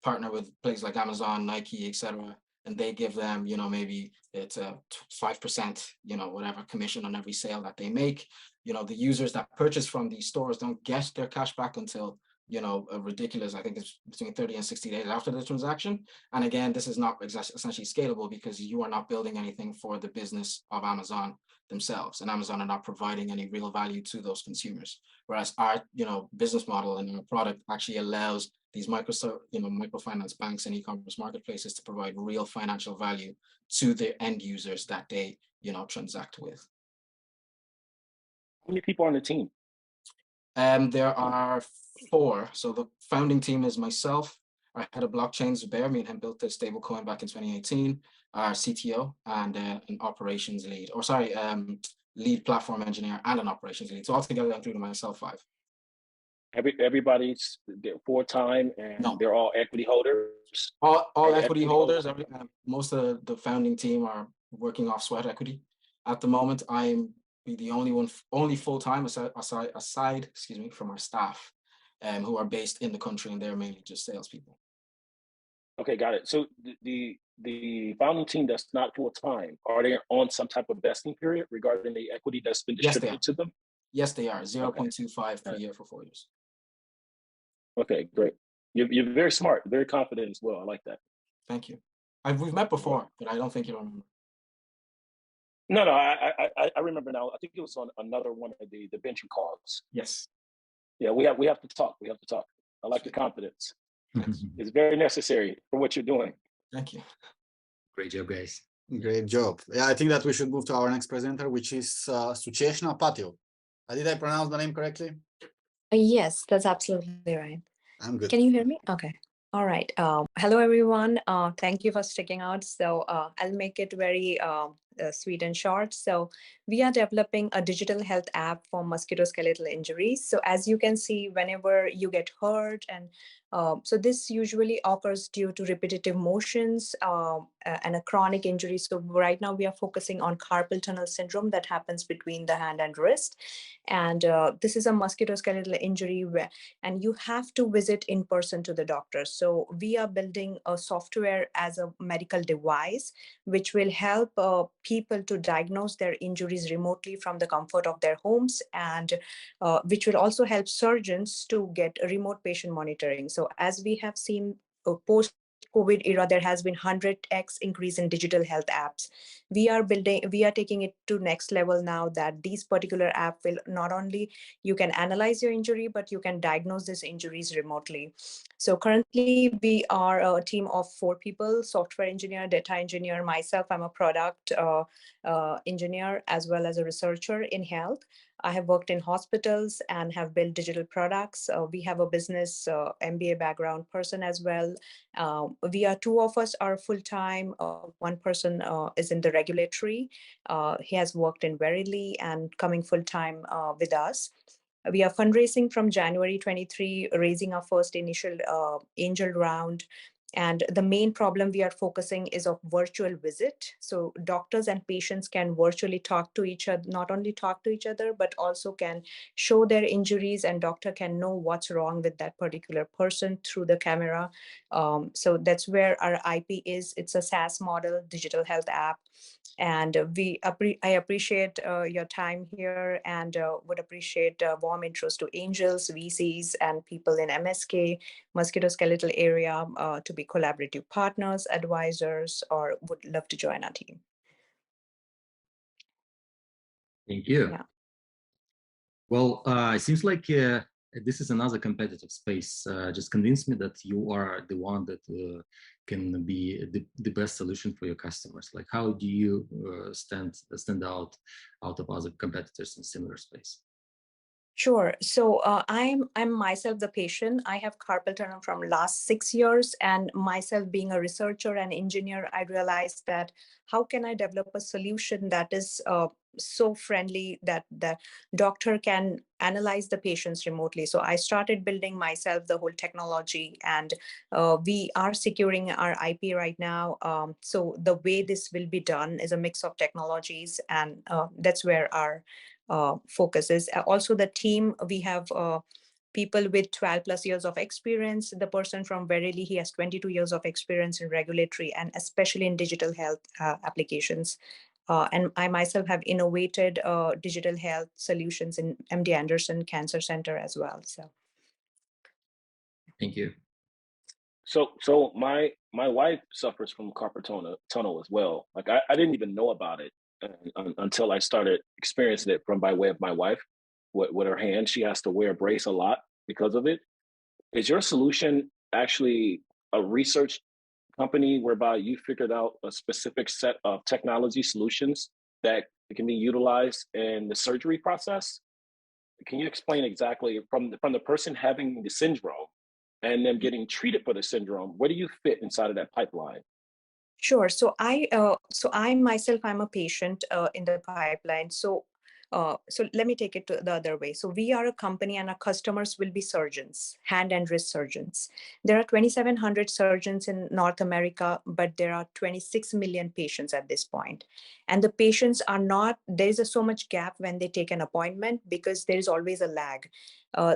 S17: partner with places like Amazon, Nike, etc., and they give them, maybe it's a 5%, whatever commission on every sale that they make. The users that purchase from these stores don't get their cash back until, a ridiculous, I think it's between 30 and 60 days after the transaction. And again, this is not essentially scalable because you are not building anything for the business of Amazon themselves, and Amazon are not providing any real value to those consumers. Whereas our, business model and our product actually allows these microfinance banks and e-commerce marketplaces to provide real financial value to the end users that they, transact with.
S4: How many people on the team?
S17: There are 4. So the founding team is myself, our head of blockchain, Zubair. Me and him built the stablecoin back in 2018. Our CTO and an operations lead, lead platform engineer and an operations lead. So altogether, including myself, 5.
S4: Everybody's full-time and they're all equity holders?
S17: All equity holders. Most of the founding team are working off sweat equity. At the moment, I'm the only full-time aside from our staff, who are based in the country, and they're mainly just salespeople.
S4: Okay, got it. So the founding team that's not full-time, are they on some type of vesting period regarding the equity that's been distributed to them?
S17: Yes, they are. 0.25 per year for 4 years.
S4: Okay, great. You're very smart, very confident as well. I like that.
S17: Thank you. We've met before, but I don't think you'll remember.
S4: No, I remember now. I think it was on another one of the venture calls.
S17: Yes.
S4: Yeah, we have to talk. We have to talk. I like the confidence. It's very necessary for what you're doing.
S17: Thank you.
S1: Great job, guys.
S2: Great job. Yeah, I think that we should move to our next presenter, which is Sucheshna Patil. Did I pronounce the name correctly?
S18: Yes, that's absolutely right.
S2: I'm good.
S18: Can you hear me? Okay. All right. Hello, everyone. Thank you for sticking out. So I'll make it very sweet and short. So we are developing a digital health app for musculoskeletal injuries. So as you can see, whenever you get hurt, and so this usually occurs due to repetitive motions and a chronic injury. So right now we are focusing on carpal tunnel syndrome that happens between the hand and wrist. And this is a musculoskeletal injury and you have to visit in person to the doctor. So we are building a software as a medical device, which will help people to diagnose their injuries remotely from the comfort of their homes, and which will also help surgeons to get remote patient monitoring. So as we have seen post post-COVID era, there has been 100x increase in digital health apps. We are taking it to next level now, that these particular app will not only you can analyze your injury, but you can diagnose these injuries remotely. So currently we are a team of 4 people: software engineer, data engineer, myself, I'm a product engineer, as well as a researcher in health. I have worked in hospitals and have built digital products. We have a business MBA background person as well. We are 2 of us are full-time. One person is in the regulatory. He has worked in Verily and coming full-time with us. We are fundraising from January 23, raising our first initial angel round. And the main problem we are focusing is of virtual visit. So doctors and patients can virtually talk to each other, not only talk to each other, but also can show their injuries, and doctor can know what's wrong with that particular person through the camera. So that's where our IP is. It's a SaaS model, digital health app. And I appreciate your time here, and would appreciate warm intros to angels, VCs, and people in MSK, musculoskeletal area, to be collaborative partners, advisors, or would love to join our team.
S1: Thank you.
S18: Yeah.
S1: Well, it seems like this is another competitive space. Just convince me that you are the one that can be the best solution for your customers. Like, how do you stand out of other competitors in similar space?
S18: Sure. So I'm myself the patient. I have carpal tunnel from last 6 years, and myself being a researcher and engineer, I realized that how can I develop a solution that is so friendly that the doctor can analyze the patients remotely. So I started building myself the whole technology, and we are securing our IP right now. So the way this will be done is a mix of technologies, and that's where our focus is. Also the team, we have people with 12 plus years of experience. The person from Verily, he has 22 years of experience in regulatory and especially in digital health applications. And I myself have innovated digital health solutions in MD Anderson Cancer Center as well. So,
S1: thank you.
S4: So my wife suffers from carpal tunnel as well. Like I didn't even know about it until I started experiencing it by way of my wife. With her hand, she has to wear a brace a lot because of it. Is your solution actually a research company whereby you figured out a specific set of technology solutions that can be utilized in the surgery process? Can you explain exactly from the person having the syndrome and them getting treated for the syndrome, where do you fit inside of that pipeline?
S18: sure. So I myself, I'm a patient in the pipeline. So let me take it to the other way. So we are a company, and our customers will be surgeons, hand and wrist surgeons. There are 2,700 surgeons in North America, but there are 26 million patients at this point. And the patients are not, there is so much gap when they take an appointment because there is always a lag.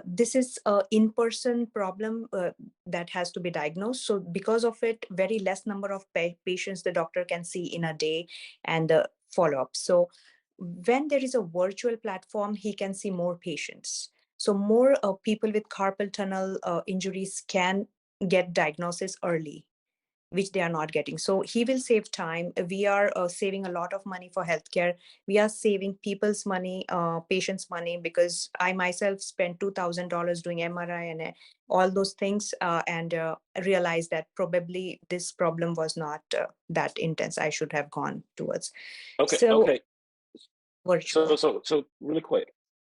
S18: This is an in-person problem that has to be diagnosed. So because of it, very less number of patients the doctor can see in a day and the follow-up. So when there is a virtual platform, he can see more patients. So more people with carpal tunnel injuries can get diagnosis early, which they are not getting. So he will save time. We are saving a lot of money for healthcare. We are saving people's money, patients' money, because I myself spent $2,000 doing MRI and all those things, and realized that probably this problem was not that intense. I should have gone towards.
S4: Okay.
S18: Virtual.
S4: So really quick.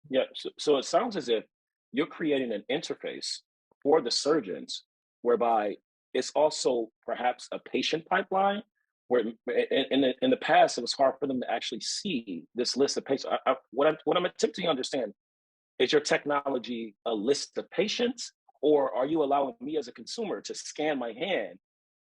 S4: Yeah. So it sounds as if you're creating an interface for the surgeons whereby it's also perhaps a patient pipeline where in the past, it was hard for them to actually see this list of patients. What I'm attempting to understand is your technology a list of patients, or are you allowing me as a consumer to scan my hand?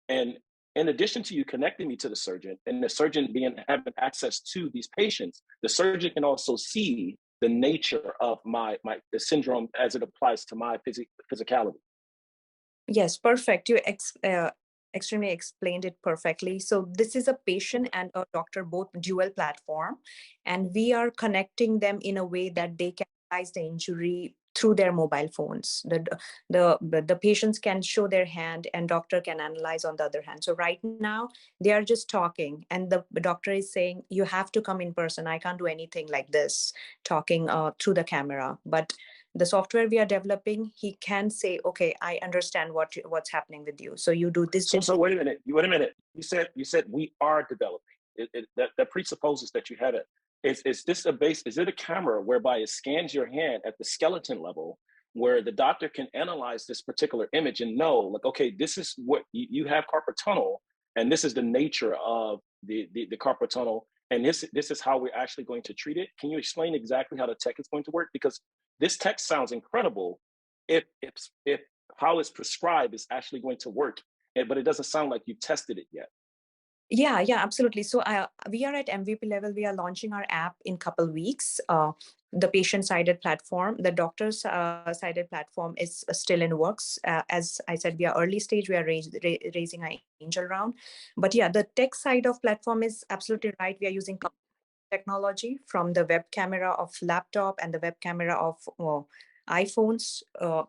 S4: And in addition to you connecting me to the surgeon and the surgeon having access to these patients, the surgeon can also see the nature of the syndrome as it applies to my physicality.
S18: Yes, perfect. You extremely explained it perfectly. So this is a patient and a doctor, both dual platform, and we are connecting them in a way that they can analyze the injury through their mobile phones. The patients can show their hand and doctor can analyze on the other hand. So right now they are just talking and the doctor is saying, you have to come in person. I can't do anything like this, talking through the camera. But the software we are developing, he can say, okay, I understand what's happening with you. So you do this.
S4: So wait a minute. Wait a minute. You said we are developing. That presupposes that you had it. Is this a base? Is it a camera whereby it scans your hand at the skeleton level, where the doctor can analyze this particular image and know, like, okay, this is what you have carpal tunnel, and this is the nature of the carpal tunnel, and this is how we're actually going to treat it. Can you explain exactly how the tech is going to work? Because this tech sounds incredible. If how it's prescribed is actually going to work, but it doesn't sound like you've tested it yet.
S18: Yeah, absolutely. So we are at MVP level. We are launching our app in a couple weeks. The patient-sided platform, the doctor-sided platform is still in works. As I said, we are early stage. We are raising an angel round. But yeah, the tech side of platform is absolutely right. We are using technology from the web camera of laptop and the web camera of iPhones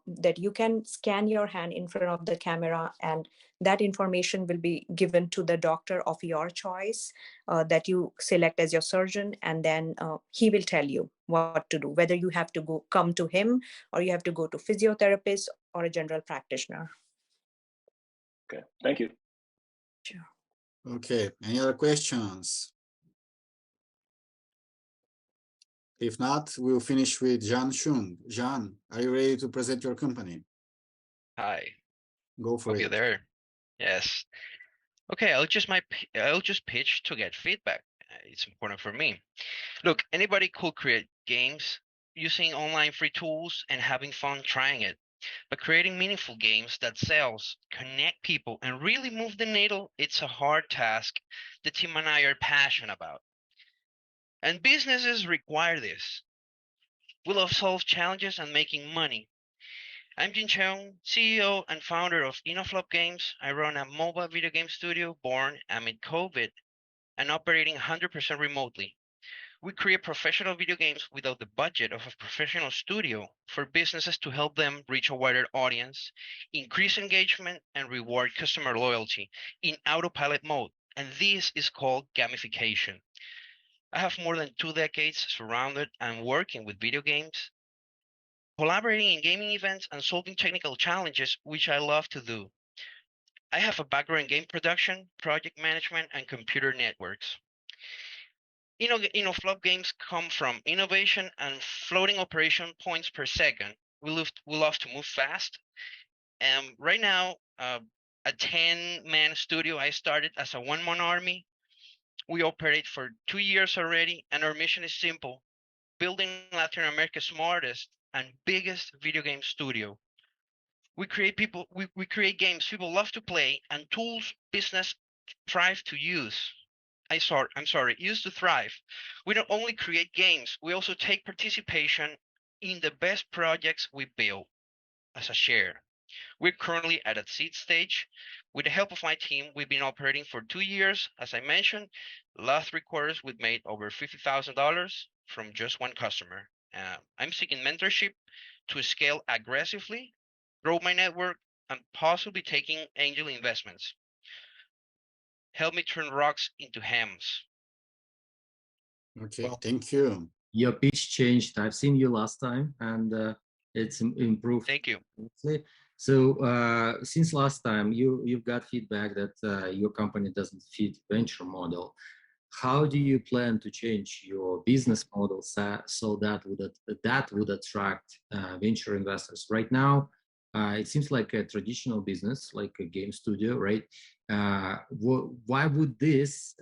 S18: that you can scan your hand in front of the camera, and that information will be given to the doctor of your choice that you select as your surgeon, and then he will tell you what to do, whether you have to come to him or you have to go to physiotherapist or a general practitioner.
S4: Okay, thank you.
S18: Sure.
S2: Okay, any other questions? If not, we'll finish with Jan Chung. Jan, are you ready to present your company?
S19: Hi.
S2: Go for
S19: Hope you're
S2: it.
S19: there. Yes. Okay, I'll just pitch to get feedback. It's important for me. Look, anybody could create games using online free tools and having fun trying it. But creating meaningful games that sells, connect people, and really move the needle, it's a hard task the team and I are passionate about. And businesses require this. We love solve challenges and making money. I'm Jin Cheung, CEO and founder of InnoFlop Games. I run a mobile video game studio born amid COVID and operating 100% remotely. We create professional video games without the budget of a professional studio for businesses to help them reach a wider audience, increase engagement, and reward customer loyalty in autopilot mode. And this is called gamification. I have more than 2 decades surrounded and working with video games, collaborating in gaming events and solving technical challenges, which I love to do. I have a background in game production, project management, and computer networks. Flop games come from innovation and floating operation points per second. We love to move fast. Right now, a 10-man studio I started as a one-man army. We operate for 2 years already, and our mission is simple: building Latin America's smartest and biggest video game studio. We create games people love to play and tools business thrive to use. Use to thrive. We don't only create games, we also take participation in the best projects we build as a share. We're currently at a seed stage. With the help of my team, we've been operating for 2 years. As I mentioned, last 3 quarters, we've made over $50,000 from just one customer. I'm seeking mentorship to scale aggressively, grow my network, and possibly taking angel investments. Help me turn rocks into hems.
S2: Okay, thank you.
S1: Your pitch changed. I've seen you last time, and it's improved.
S19: Thank you.
S1: So since last time, you've got feedback that your company doesn't fit venture model. How do you plan to change your business model so that would attract venture investors? Right now, it seems like a traditional business, like a game studio, right? Why would this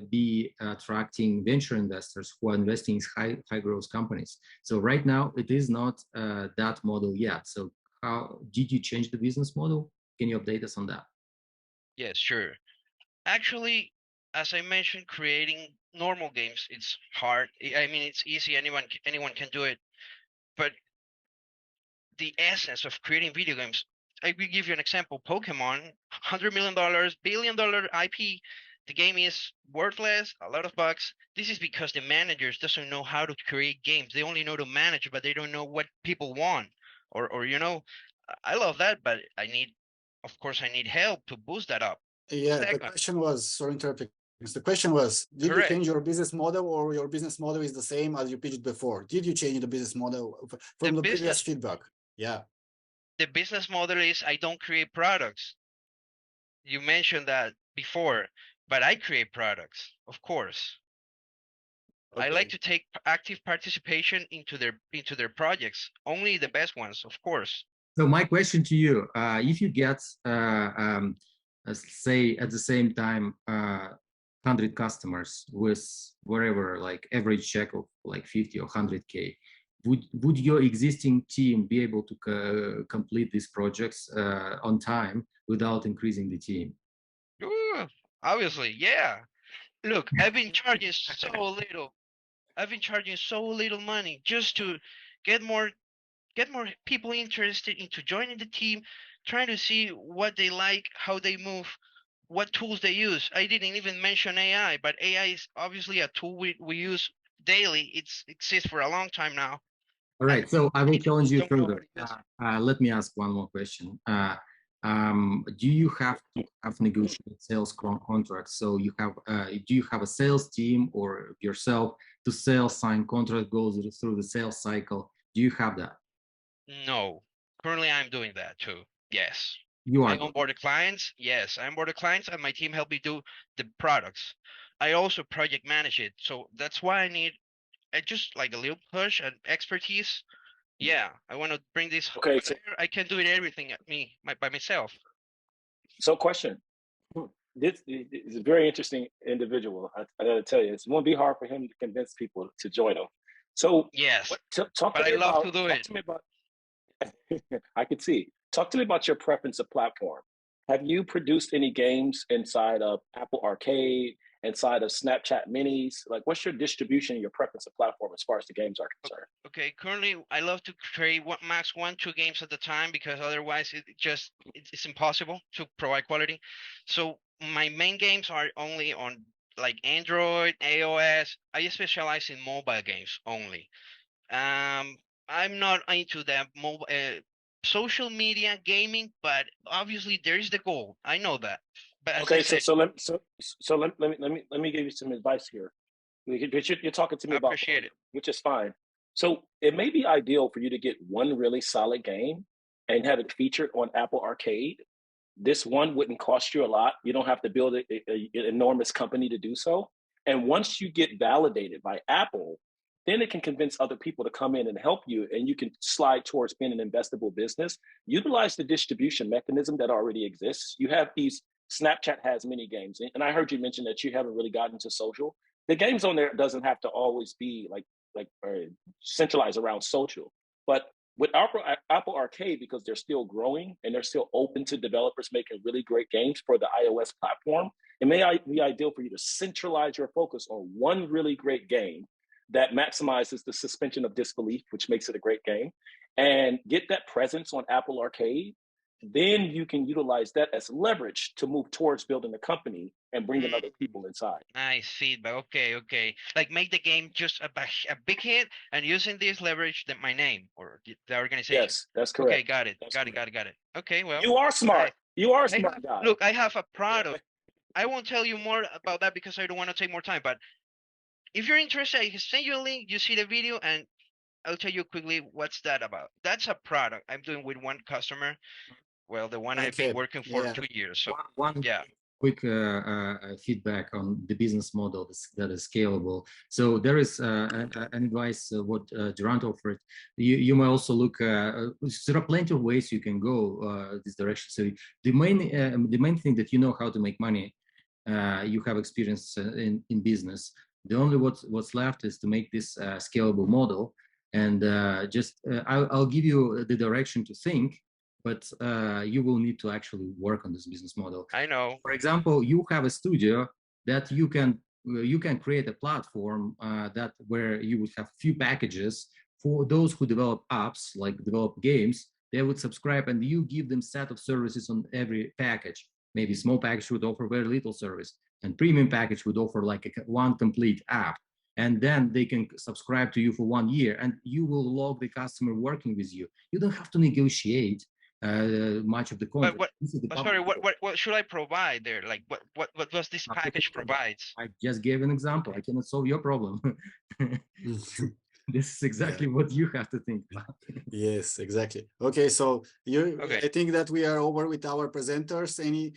S1: be attracting venture investors who are investing in high growth companies? So right now, it is not that model yet. So how did you change the business model? Can you update us on that?
S19: Yes, sure. Actually, as I mentioned, creating normal games, it's hard. I mean, it's easy. Anyone can do it. But the essence of creating video games, I will give you an example. Pokemon, $100 million, billion-dollar IP, the game is worthless, a lot of bugs. This is because the managers doesn't know how to create games. They only know to manage, but they don't know what people want. Or you know, I love that, but of course, I need help to boost that up.
S2: Yeah, the
S19: Second,
S2: question was, sorry interrupting. The question was, did you
S19: correct.
S2: change your business model, or your business model is the same as you pitched before? Did you change the business model from the previous feedback? Yeah.
S19: The business model is I don't create products. You mentioned that before, but I create products, of course. I like to take active participation into their projects, only the best ones, of course.
S1: So my question to you, if you get, say at the same time, 100 customers with whatever, like average check of like 50 or 100K, would your existing team be able to complete these projects on time without increasing the team?
S19: Ooh, obviously, yeah. Look, I've been charging so little. I've been charging so little money just to get more people interested into joining the team, trying to see what they like, how they move, what tools they use. I didn't even mention AI, but AI is obviously a tool we use daily. It exists for a long time now.
S1: All right, so I will challenge you
S19: don't know
S1: further. Let me ask one more question. Do you have to have negotiated sales contracts? So you have, do you have a sales team or yourself to sell, sign contract, goes through the sales cycle? Do you have that?
S19: No, currently I'm doing that too. Yes.
S1: You are.
S19: I onboard the clients. Yes, I onboard the clients, and my team help me do the products. I also project manage it, so that's why I need just like a little push and expertise. Yeah, I want to bring this.
S4: Okay, so,
S19: I can do it everything by myself.
S4: So, question: This is a very interesting individual. I got to tell you, it's going to be hard for him to convince people to join him. So,
S19: yes,
S4: talk
S19: but
S4: to me
S19: I love
S4: about.
S19: to do it.
S4: To me about. I could see. Talk to me about your preference of platform. Have you produced any games inside of Apple Arcade, inside of Snapchat Minis? Like, what's your distribution and your preference of platform as far as the games are concerned?
S19: Okay, currently I love to create max 1-2 games at a time, because otherwise it's impossible to provide quality. So my main games are only on like Android, iOS. I specialize in mobile games only. I'm not into that mobile social media gaming, but obviously there is the goal. I know that. But as
S4: Okay,
S19: I said,
S4: let me give you some advice here. You're talking to me about,
S19: appreciate it,
S4: which is fine. So it may be ideal for you to get one really solid game and have it featured on Apple Arcade. This one wouldn't cost you a lot. You don't have to build an enormous company to do so. And once you get validated by Apple, then it can convince other people to come in and help you, and you can slide towards being an investable business. Utilize the distribution mechanism that already exists. You have these, Snapchat has many games, and I heard you mention that you haven't really gotten to social. The games on there doesn't have to always be like centralized around social, but with Apple Arcade, because they're still growing and they're still open to developers making really great games for the iOS platform, it may be ideal for you to centralize your focus on one really great game that maximizes the suspension of disbelief, which makes it a great game, and get that presence on Apple Arcade. Then you can utilize that as leverage to move towards building a company and bringing other people inside.
S19: nice feedback. Okay. Like make the game just a big hit, and using this leverage my name or the organization.
S4: Yes, that's correct.
S19: Okay, got it. Okay, well.
S4: You are smart. You are a smart guy.
S19: Look, I have a product. I won't tell you more about that because I don't want to take more time, but if you're interested, I can send you a link, you see the video, and I'll tell you quickly what's that about. That's a product I'm doing with one customer. Well, the one I've been working for 2 years. So yeah.
S1: Quick feedback on the business model that is scalable. So there is an advice what Durant offered. You may also look. There are plenty of ways you can go this direction. So the main thing that you know how to make money. You have experience in business. The only what's left is to make this scalable model, and I'll give you the direction to think, but you will need to actually work on this business model.
S19: I know.
S1: For example, you have a studio that you can create a platform that where you would have few packages for those who develop apps, like develop games. They would subscribe, and you give them set of services on every package. Maybe small package would offer very little service, and premium package would offer like one complete app. And then they can subscribe to you for 1 year, and you will log the customer working with you. You don't have to negotiate much of the
S19: But
S1: contract.
S19: sorry, what should I provide there? Like what does this package provides?
S1: I just gave an example. I cannot solve your problem. This is exactly what you have to think about.
S2: Yes, exactly. Okay, so I think that we are over with our presenters. Any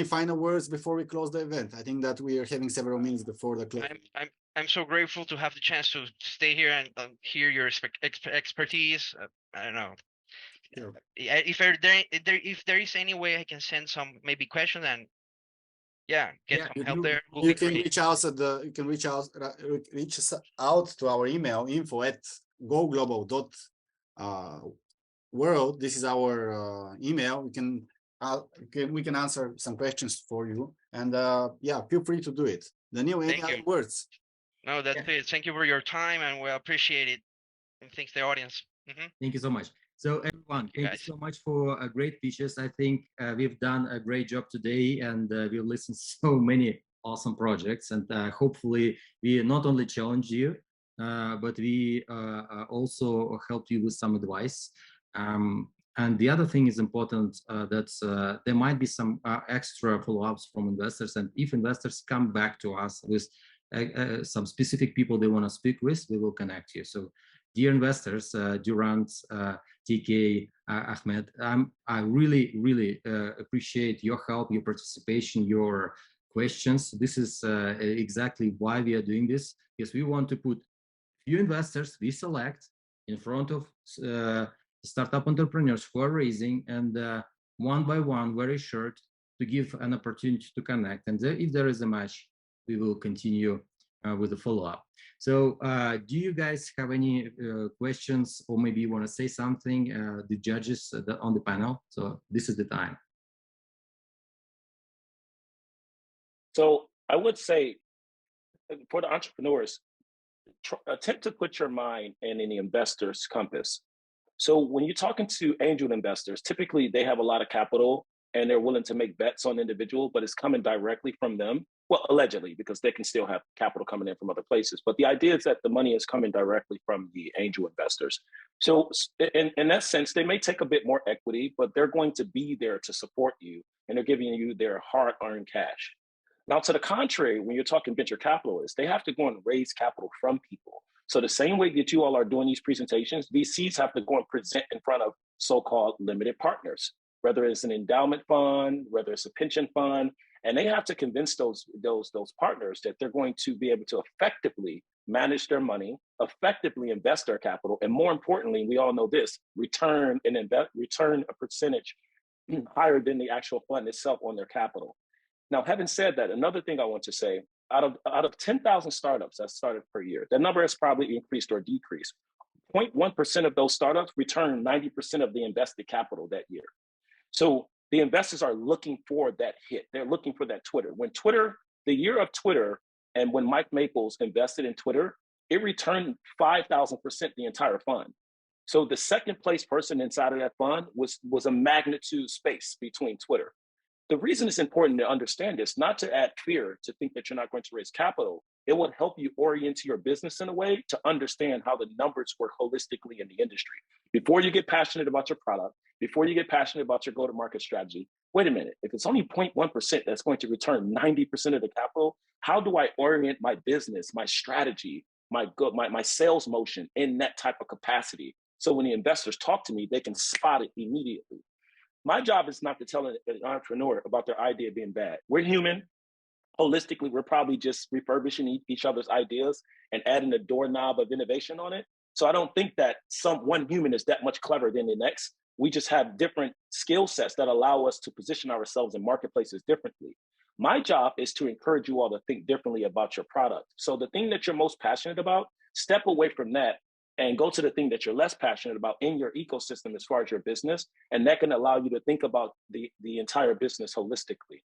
S2: final words before we close the event? I think that we are having several minutes before the close.
S19: I'm so grateful to have the chance to stay here and hear your expertise. I don't know.
S2: Sure.
S19: If there is any way I can send some maybe question and get some help there.
S2: You can reach out reach us out to our email info@goglobal.world. This is our email. We can answer some questions for you, and feel free to do it. Daniel, any other words?
S19: No, that's it. Thank you for your time, and we appreciate it. And thanks to the audience.
S1: Thank you so much. So everyone, thank you so much for great pitches. I think we've done a great job today, and we've listened to so many awesome projects. And hopefully we not only challenge you, but we also helped you with some advice. And the other thing is important that there might be some extra follow-ups from investors. And if investors come back to us with some specific people they want to speak with, we will connect you. So dear investors, Durant, TK, Ahmed, I really, really appreciate your help, your participation, your questions. This is exactly why we are doing this, because we want to put few investors we select in front of startup entrepreneurs who are raising, and one by one, very short, to give an opportunity to connect. And if there is a match, we will continue with the follow-up. So do you guys have any questions, or maybe you want to say something, the judges on the panel? So this is the time.
S4: So I would say for the entrepreneurs, attempt to put your mind in the investor's compass. So when you're talking to angel investors, typically they have a lot of capital and they're willing to make bets on individual, but it's coming directly from them. Well, allegedly, because they can still have capital coming in from other places. But the idea is that the money is coming directly from the angel investors. So in that sense, they may take a bit more equity, but they're going to be there to support you, and they're giving you their hard-earned cash. Now, to the contrary, when you're talking venture capitalists, they have to go and raise capital from people. So the same way that you all are doing these presentations, VCs have to go and present in front of so-called limited partners, whether it's an endowment fund, whether it's a pension fund, and they have to convince those partners that they're going to be able to effectively manage their money, effectively invest their capital, and more importantly, we all know this, return a percentage higher than the actual fund itself on their capital. Now, having said that, another thing I want to say, out of 10,000 startups that started per year, that number has probably increased or decreased. 0.1% of those startups return 90% of the invested capital that year. So the investors are looking for that hit. They're looking for that Twitter. When Twitter, the year of Twitter, and when Mike Maples invested in Twitter, it returned 5,000% the entire fund. So the second place person inside of that fund was a magnitude space between Twitter. The reason it's important to understand this, not to add fear, to think that you're not going to raise capital, it will help you orient your business in a way to understand how the numbers work holistically in the industry. Before you get passionate about your product, before you get passionate about your go-to-market strategy, wait a minute, if it's only 0.1% that's going to return 90% of the capital, how do I orient my business, my strategy, my sales motion in that type of capacity? So when the investors talk to me, they can spot it immediately. My job is not to tell an entrepreneur about their idea being bad. We're human. Holistically, we're probably just refurbishing each other's ideas and adding a doorknob of innovation on it. So I don't think that one human is that much clever than the next. We just have different skill sets that allow us to position ourselves in marketplaces differently. My job is to encourage you all to think differently about your product. So the thing that you're most passionate about, step away from that and go to the thing that you're less passionate about in your ecosystem as far as your business. And that can allow you to think about the entire business holistically.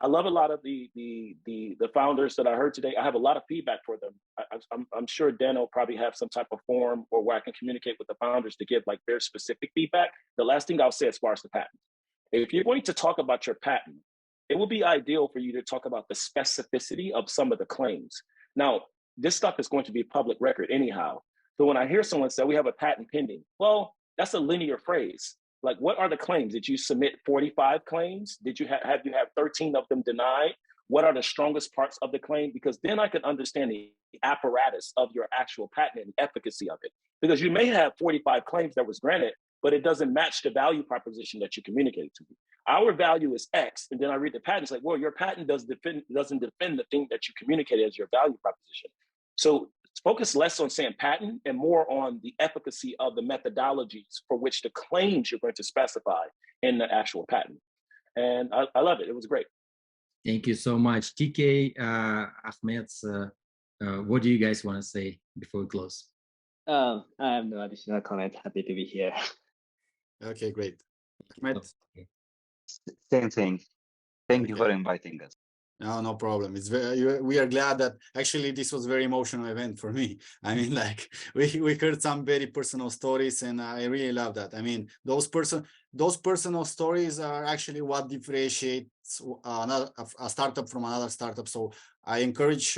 S4: I love a lot of the founders that I heard today. I have a lot of feedback for them. I'm sure Dan will probably have some type of forum or where I can communicate with the founders to give like very specific feedback. The last thing I'll say as far as the patent. If you're going to talk about your patent, it would be ideal for you to talk about the specificity of some of the claims. Now, this stuff is going to be public record anyhow. So when I hear someone say we have a patent pending, well, that's a linear phrase. Like, what are the claims? Did you submit 45 claims? Did you have 13 of them denied? What are the strongest parts of the claim? Because then I can understand the apparatus of your actual patent and efficacy of it. Because you may have 45 claims that was granted, but it doesn't match the value proposition that you communicated to me. Our value is X, and then I read the patent, it's like, well, your patent doesn't defend the thing that you communicated as your value proposition. So focus less on saying patent and more on the efficacy of the methodologies for which the claims you're going to specify in the actual patent. And I love it. It was great.
S1: Thank you so much. TK, Ahmed, what do you guys want to say before we close?
S6: I have no additional comment. Happy to be here.
S2: Okay, great. Ahmed?
S7: Same thing. Thank you for inviting us.
S2: No problem. It's we are glad that actually this was a very emotional event for me. I mean, like we heard some very personal stories, and I really love that. I mean, those personal stories are actually what differentiates a startup from another startup. So I encourage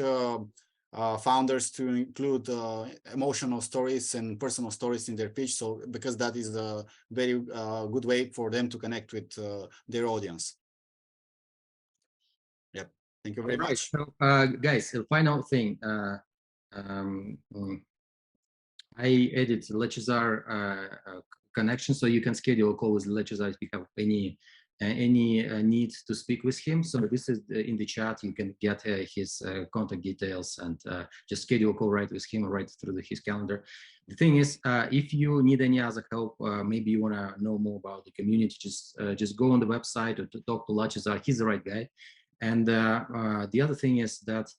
S2: founders to include emotional stories and personal stories in their pitch. So because that is a very good way for them to connect with their audience. Yep. Thank you very much.
S1: So, guys, the final thing. I added Lechazar connection, so you can schedule a call with Lechazar if you have any need to speak with him. So this is in the chat. You can get his contact details and just schedule a call right with him, right through his calendar. The thing is, if you need any other help, maybe you want to know more about the community, just go on the website or to talk to Lechazar. He's the right guy. And the other thing is that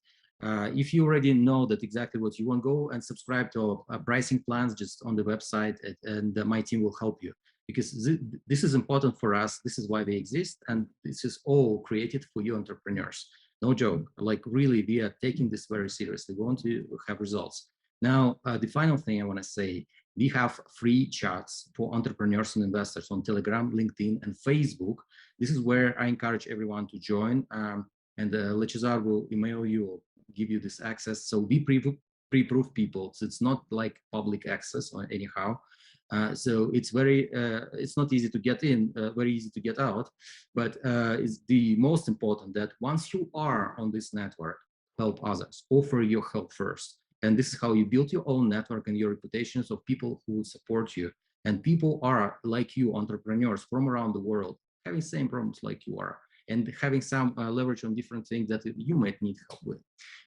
S1: if you already know that exactly what you want, go and subscribe to pricing plans just on the website, and my team will help you, because this is important for us. This is why they exist, and this is all created for you entrepreneurs. No joke, like really, we are taking this very seriously. We want to have results. Now, the final thing I want to say, we have free chats for entrepreneurs and investors on Telegram, LinkedIn, and Facebook. This is where I encourage everyone to join, and Lechazar will email you or give you this access. So we pre-proof people, so it's not like public access or anyhow. So it's very, it's not easy to get in, very easy to get out, but it's the most important that once you are on this network, help others, offer your help first. And this is how you build your own network and your reputations of people who support you. And people are like you, entrepreneurs from around the world, having same problems like you are, and having some leverage on different things that you might need help with.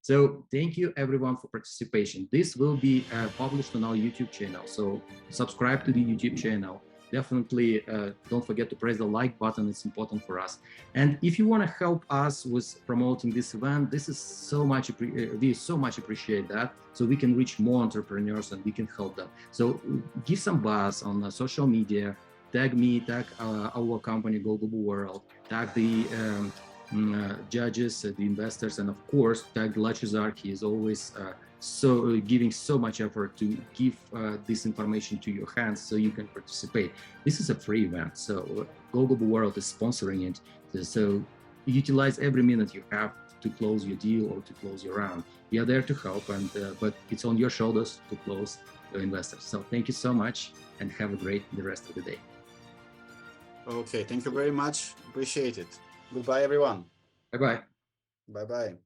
S1: So thank you everyone for participation. This will be published on our YouTube channel. So subscribe to the YouTube channel. Definitely don't forget to press the like button. It's important for us. And if you want to help us with promoting this event, this is so much, we so much appreciate that. So we can reach more entrepreneurs and we can help them. So give some buzz on social media, tag me, tag our company, Global World, tag the judges, the investors, and of course, tag Lechazar. He is always giving so much effort to give this information to your hands so you can participate. This is a free event, so Global World is sponsoring it. So utilize every minute you have to close your deal or to close your round. We are there to help, and but it's on your shoulders to close your investors. So thank you so much, and have a great the rest of the day.
S2: Okay, thank you very much. Appreciate it. Goodbye, everyone.
S1: Bye-bye.
S2: Bye-bye.